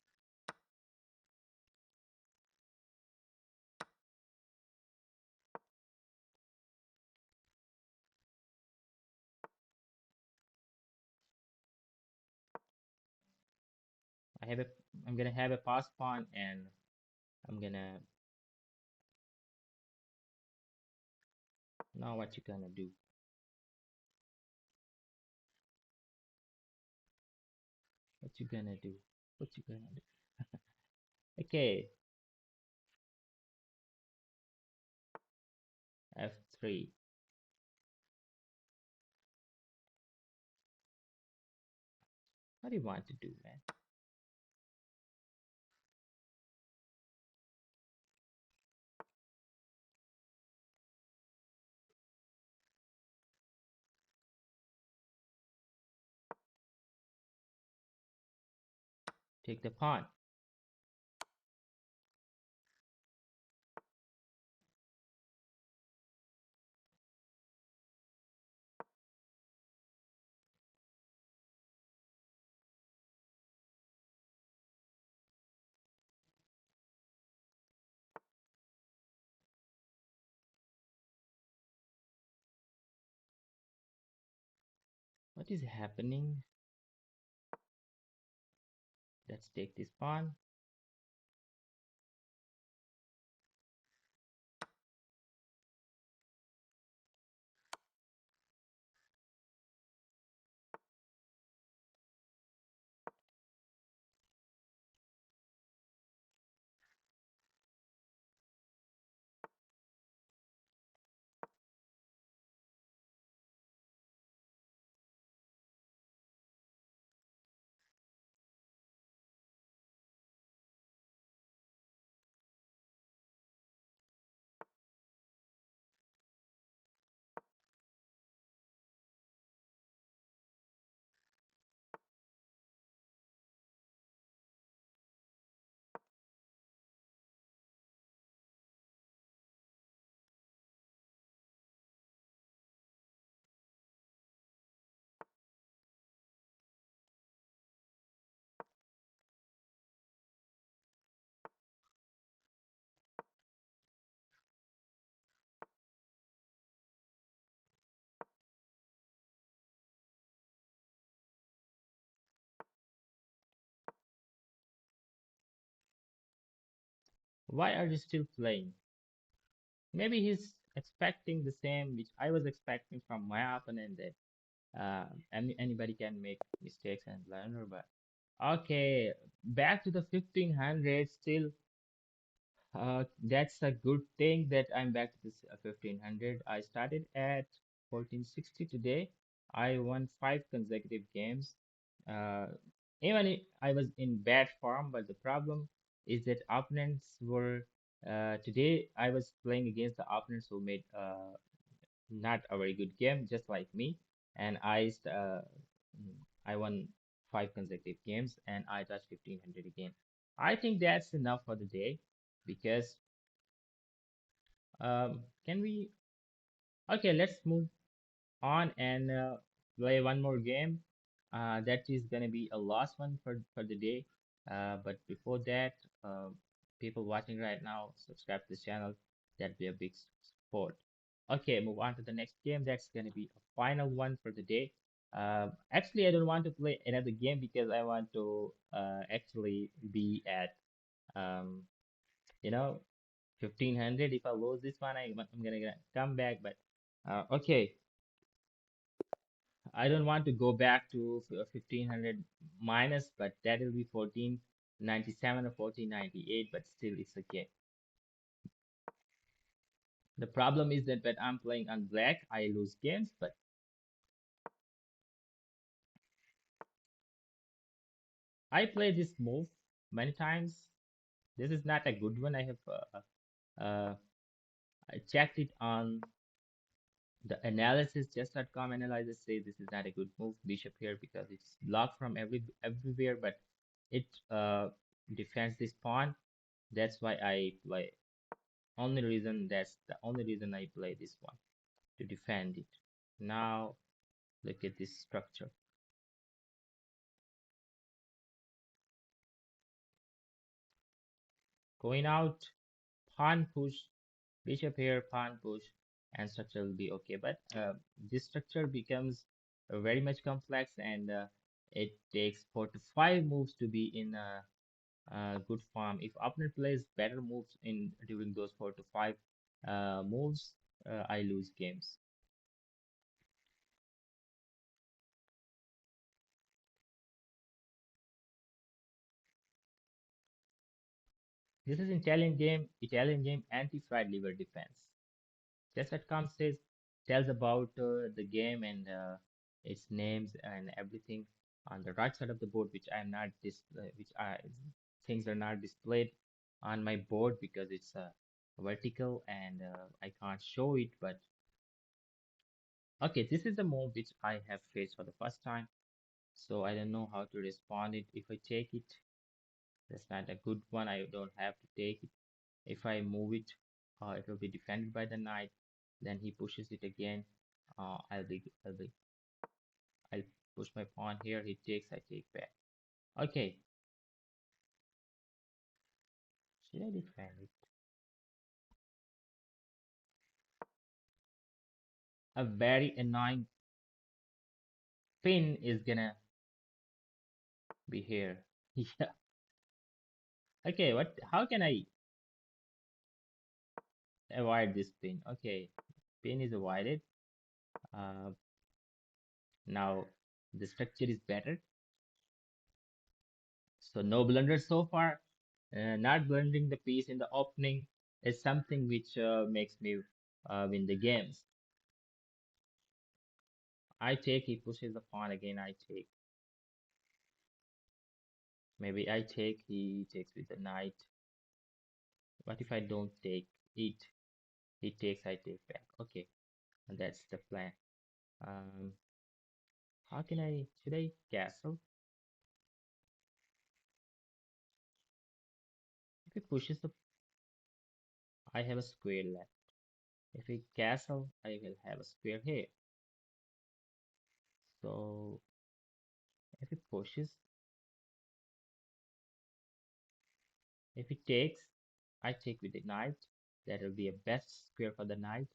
S1: I have a, I'm gonna have a pass pawn, and I'm gonna, now what you gonna do? What you gonna do? What you gonna do? Okay, F3. What do you want to do, man? Take the pawn. What is happening? Let's take this pawn. Why are you still playing? Maybe he's expecting the same which I was expecting from my opponent that anybody can make mistakes and learn. But okay, back to the 1500. Still, that's a good thing that I'm back to this 1500. I started at 1460 today. I won 5 consecutive games. Uh, Even if I was in bad form, but the problem is that opponents were. Today I was playing against the opponents who made not a very good game, just like me, and I won 5 consecutive games and I touched 1500 again. I think that's enough for the day because can we? Okay, let's move on and play one more game. That is gonna be a last one for the day. But before that, people watching right now, subscribe to the channel. That'd be a big support. Okay, move on to the next game. That's gonna be a final one for the day. Actually, I don't want to play another game because I want to actually be at um, you know 1500. If I lose this one, I'm gonna come back. But okay, I don't want to go back to 1500 minus, but that will be 1497 or 1498. But still, it's okay. The problem is that when I'm playing on black, I lose games. But I play this move many times. This is not a good one. I checked it on the analysis just.com analysis say this is not a good move bishop here because it's blocked from everywhere, but it defends this pawn. That's why I play. That's the only reason I play this one, to defend it. Now look at this structure. Going out, pawn push, bishop here, pawn push, and structure will be okay. But this structure becomes very much complex, and it takes 4 to 5 moves to be in good form. If opponent plays better moves in during those 4 to 5 moves, I lose games. This is Italian game anti-fried liver defense. Chess.com tells about the game and its names and everything on the right side of the board, which I'm not which I things are not displayed on my board because it's vertical and I can't show it. But okay, this is the move which I have faced for the first time, so I don't know how to respond it. If I take it, that's not a good one. I don't have to take it. If I move it, it will be defended by the knight. Then he pushes it again. I'll push my pawn here. He takes, I take back. Okay, should I defend it? A very annoying pin is gonna be here. Yeah. Okay, what? How can I avoid this pin? Okay, pin is avoided. Uh, Now the structure is better. So no blunders so far. Not blundering the piece in the opening is something which makes me win the games. I take, he pushes the pawn again, I take. Maybe I take, he takes with the knight. What if I don't take it? He takes, I take back. Okay, and that's the plan. Um, should I castle? If he pushes the, I have a square left. If he castle, I will have a square here. So if he pushes, if he takes, I take with the knight. That will be a best square for the knight.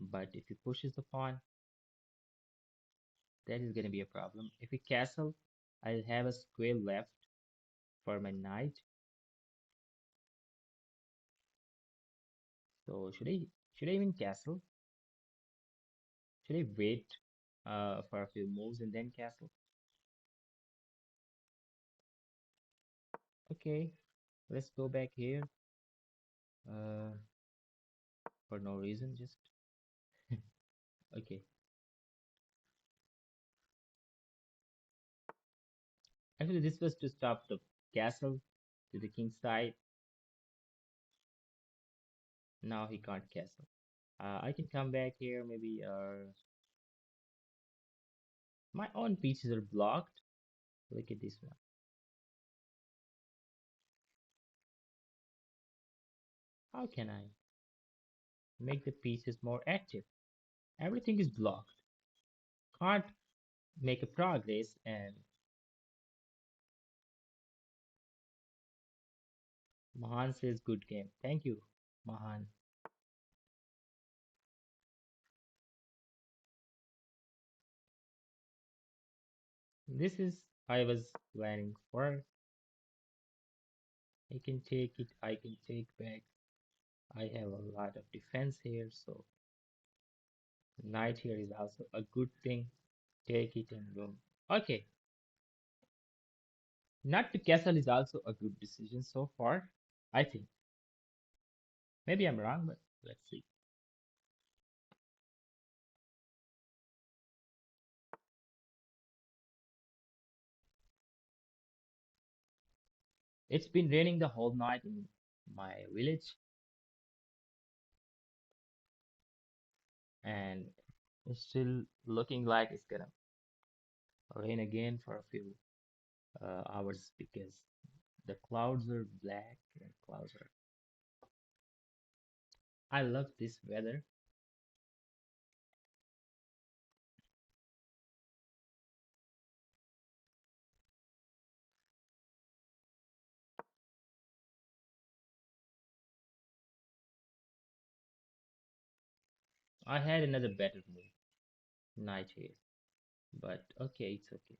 S1: But if he pushes the pawn, that is going to be a problem. If he castle, I'll have a square left for my knight. So should I even castle? Should I wait for a few moves and then castle? Okay, let's go back here. Uh, for no reason, just okay. Actually, this was to stop the castle to the king's side. Now he can't castle. I can come back here. Maybe my own pieces are blocked. Look at this one. How can I make the pieces more active? Everything is blocked. Can't make a progress. And Mahan says, "Good game. Thank you, Mahan." This is I was planning for. I can take it. I can take back. I have a lot of defense here, so knight here is also a good thing. Take it and boom. Okay, not to castle is also a good decision so far. I think. Maybe I'm wrong, but let's see. It's been raining the whole night in my village, and it's still looking like it's gonna rain again for a few hours because the clouds are black and clouds are. I love this weather. I had another better move, knight here, but okay, it's okay.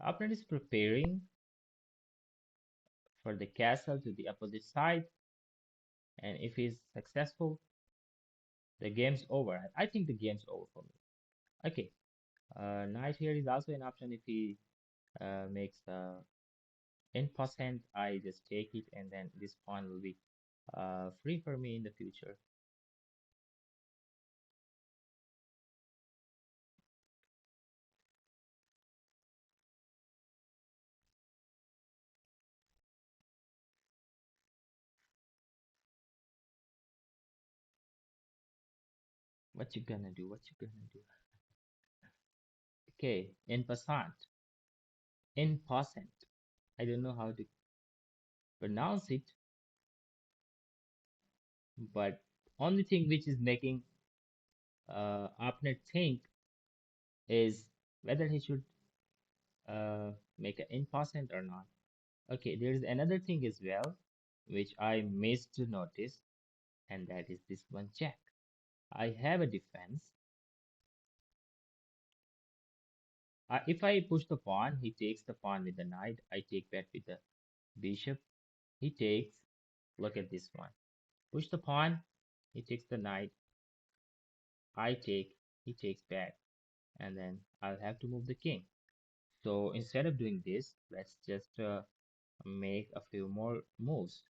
S1: Opponent is preparing for the castle to the opposite side, and if he's successful, the game's over. I think the game's over for me. Okay, knight here is also an option if he makes in percent. I just take it, and then this pawn will be free for me in the future. What you gonna do? What you gonna do? Okay, in percent, in percent. I don't know how to pronounce it, but only thing which is making opponent think is whether he should make an in percent or not. Okay, there is another thing as well which I missed to notice, and that is this one check. I have a defense. If I push the pawn, he takes the pawn with the knight. I take back with the bishop. He takes. Look at this one. Push the pawn. He takes the knight. I take. He takes back, and then I'll have to move the king. So instead of doing this, let's just make a few more moves.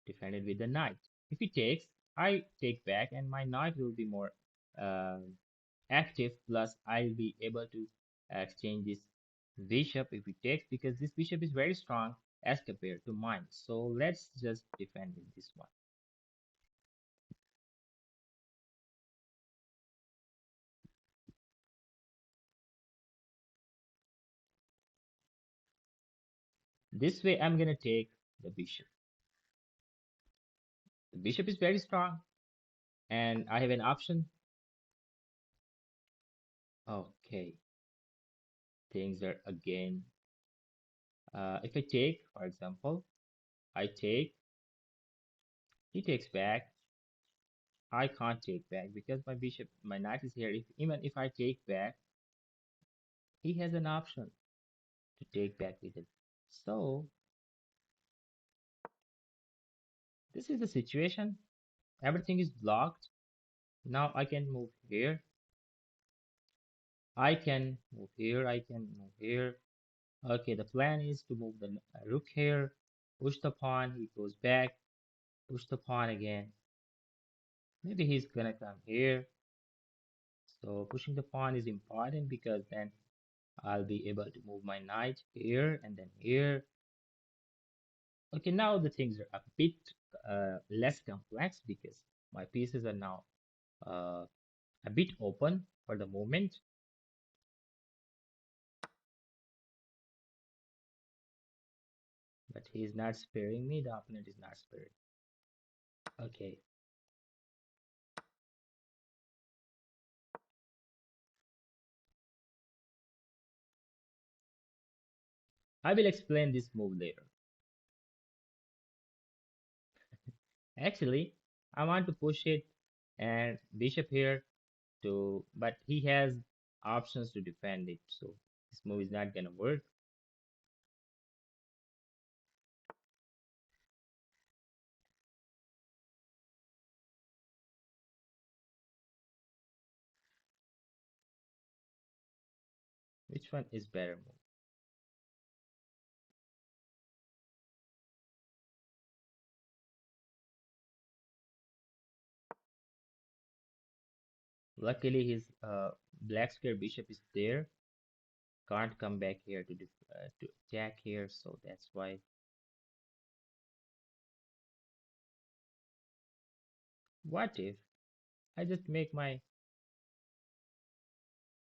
S1: Defend it with the knight. If he takes, I take back, and my knight will be more uh, active. Plus, I'll be able to exchange this bishop if he takes, because this bishop is very strong as compared to mine. So let's just defend with this one. This way, I'm gonna take the bishop. The bishop is very strong, and I have an option. Okay, things are again. If I take, for example, I take, he takes back. I can't take back because my bishop, my knight is here. If even if I take back, he has an option to take back with it. So this is the situation. Everything is blocked. Now I can move here. I can move here. I can move here. Okay, the plan is to move the rook here, push the pawn, he goes back, push the pawn again. Maybe he's gonna come here. So pushing the pawn is important because then I'll be able to move my knight here and then here. Okay, now the things are a bit less complex because my pieces are now uh, a bit open for the moment. But he's not sparing me, the opponent is not sparing. Okay, I will explain this move later. Actually, I want to push it and bishop here to, but he has options to defend it, so this move is not gonna work. Which one is better move? Luckily, his black square bishop is there, can't come back here to attack here, so that's why. What if I just make my,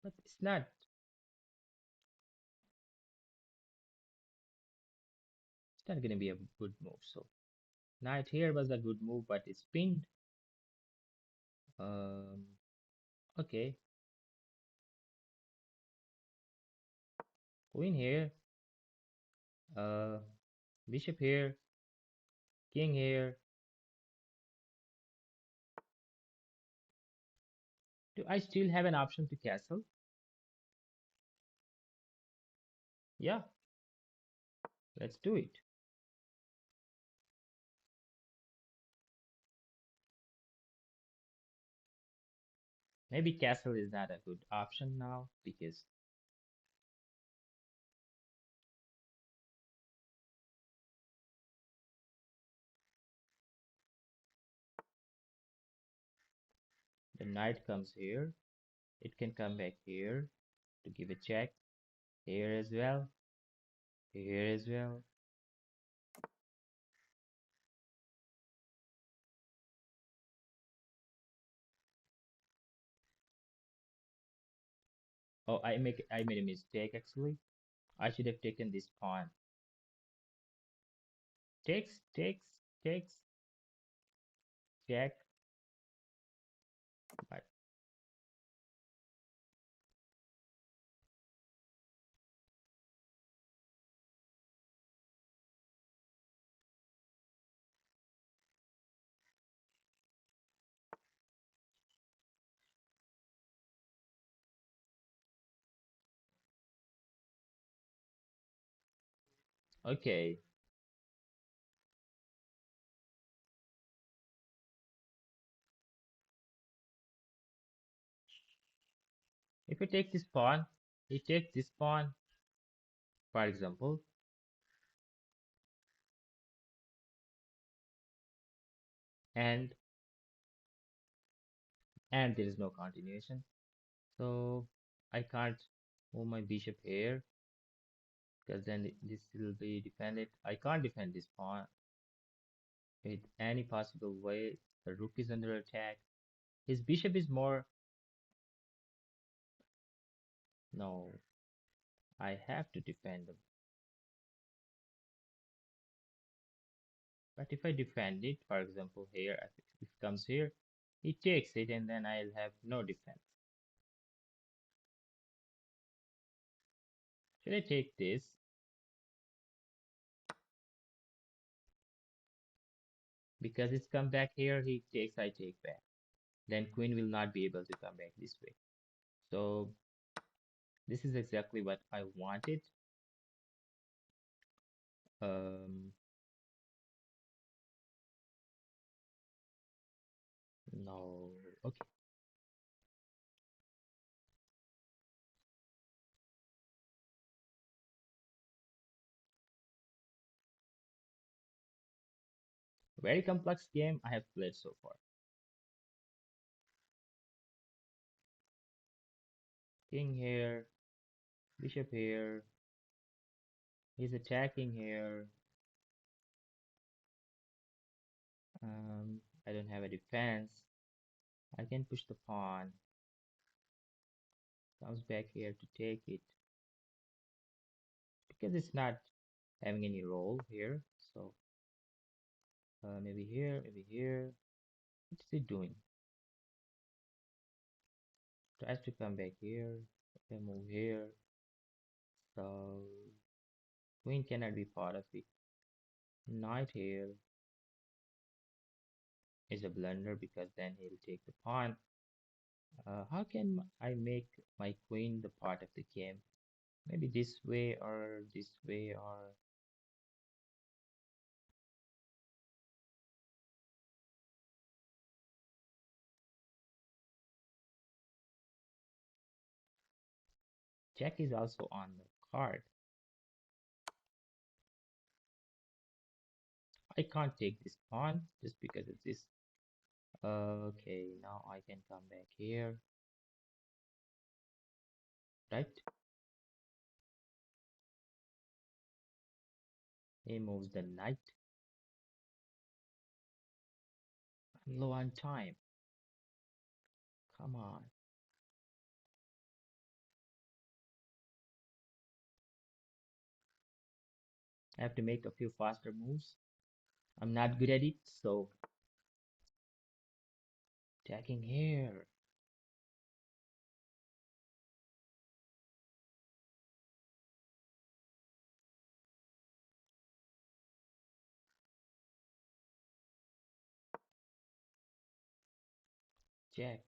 S1: but it's not gonna be a good move. So knight here was a good move, but it's pinned. Um, okay, queen here, uh, bishop here, king here. Do I still have an option to castle? Yeah, let's do it. Maybe castle is not a good option now because the knight comes here. It can come back here to give a check. Here as well. Here as well. Oh, I made a mistake actually. I should have taken this pawn. Takes, check. But okay, if I take this pawn, he takes this pawn, for example, and there is no continuation. So I can't move my bishop here because then this will be defended. I can't defend this pawn with any possible way. The rook is under attack. His bishop is more. No, I have to defend him. But if I defend it, for example, here, if it comes here, he takes it and then I'll have no defense. Should I take this? Because it's come back here, he takes, I take back. Then queen will not be able to come back this way. So This is exactly what I wanted. Um, no. Okay. Very complex game I have played so far. King here, bishop here. He's attacking here. I don't have a defense. I can push the pawn. Comes back here to take it because it's not having any role here. So maybe here, maybe here. What's it doing? Tries to come back here. Okay, move here. So queen cannot be part of it. Knight here is a blunder because then he'll take the pawn. How can I make my queen the part of the game? Maybe this way or this way or check is also on the card. I can't take this pawn just because of this. Okay, now I can come back here, right? He moves the knight. I'm low on time. Come on. I have to make a few faster moves. I'm not good at it, so attacking here. Check.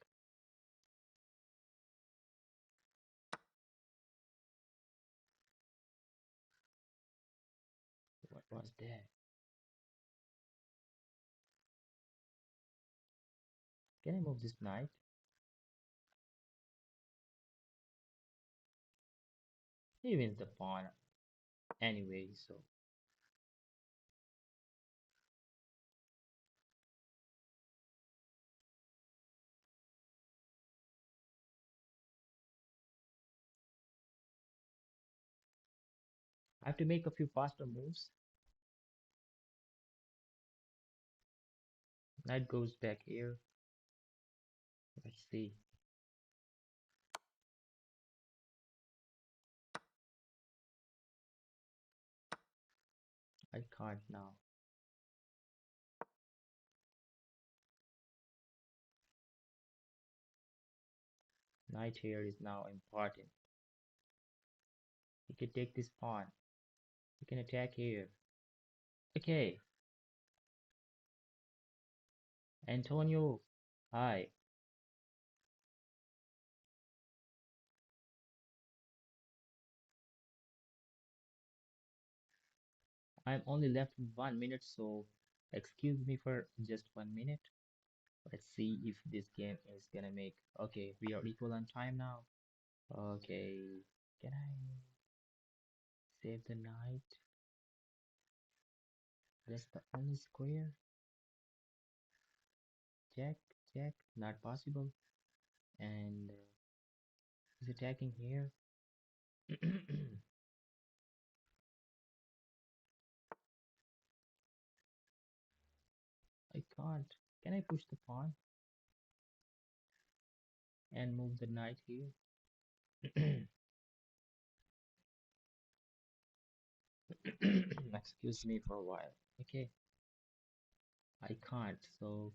S1: What was that? Can I move this knight? He wins the pawn anyway, so I have to make a few faster moves. Knight goes back here. Let's see. I can't now. Knight here is now important. He can take this pawn. He can attack here. Okay, Antonio. Hi. I'm only left 1 minute, so excuse me for just 1 minute. Let's see if this game is gonna make. Okay, we are equal on time now. Okay, can I save the knight? That's the only square. Check, check, not possible. And he's attacking here. I can't. Can I push the pawn and move the knight here? Excuse me for a while. Okay, I can't. So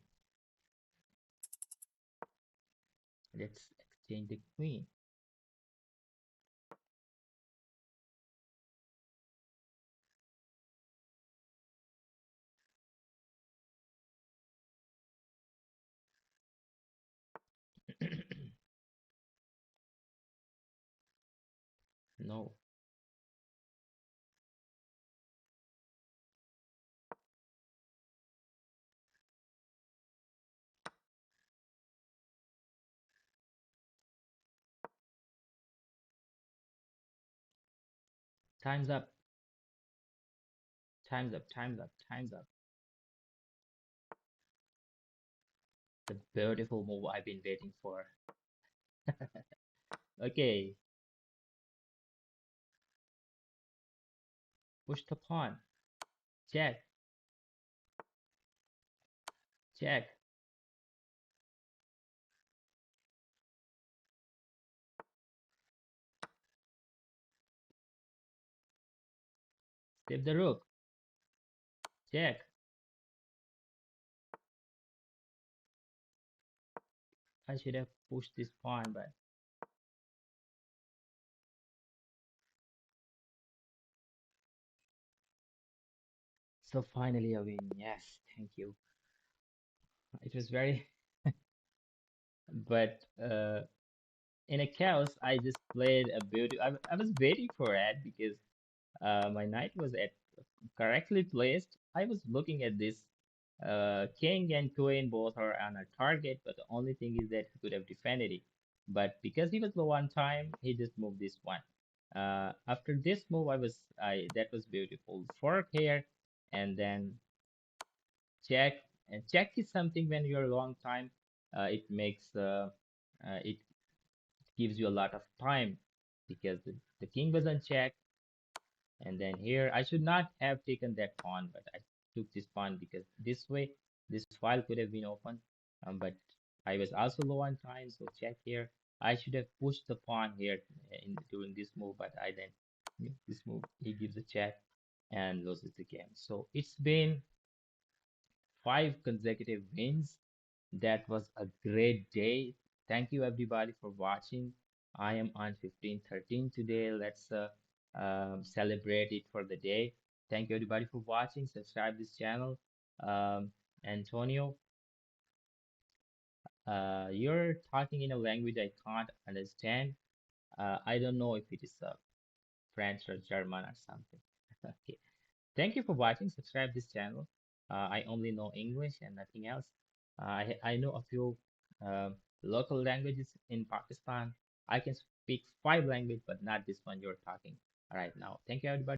S1: let's exchange the queen. No. Time's up. Time's up. Time's up. Time's up. The beautiful move I've been waiting for. Okay, push the pawn. Check. Check. Save the rook. Check. I should have pushed this pawn, but so finally a win. Yes, thank you. It was very, but in a chaos, I just played a beauty. I was waiting for it because my knight was at correctly placed. I was looking at this king and queen both are on a target, but the only thing is that he could have defended it. But because he was low on time, he just moved this one. After this move, I that was beautiful. Fork here, and then check. And check is something when you're a long time, it gives you a lot of time because the king was unchecked. And then here, I should not have taken that pawn, but I took this pawn because this way, this file could have been open. But I was also low on time, so check here. I should have pushed the pawn here in during this move, but I then this move he gives a check and loses the game. So it's been 5 consecutive wins. That was a great day. Thank you everybody for watching. I am on 1513 today. Let's celebrate it for the day. Thank you everybody for watching. Subscribe this channel. Um, Antonio, you're talking in a language I can't understand. I don't know if it is French or German or something. Okay. Thank you for watching. Subscribe this channel. I only know English and nothing else. I know a few uh, local languages in Pakistan. I can speak 5 languages, but not this one you're talking right now. Thank you, everybody.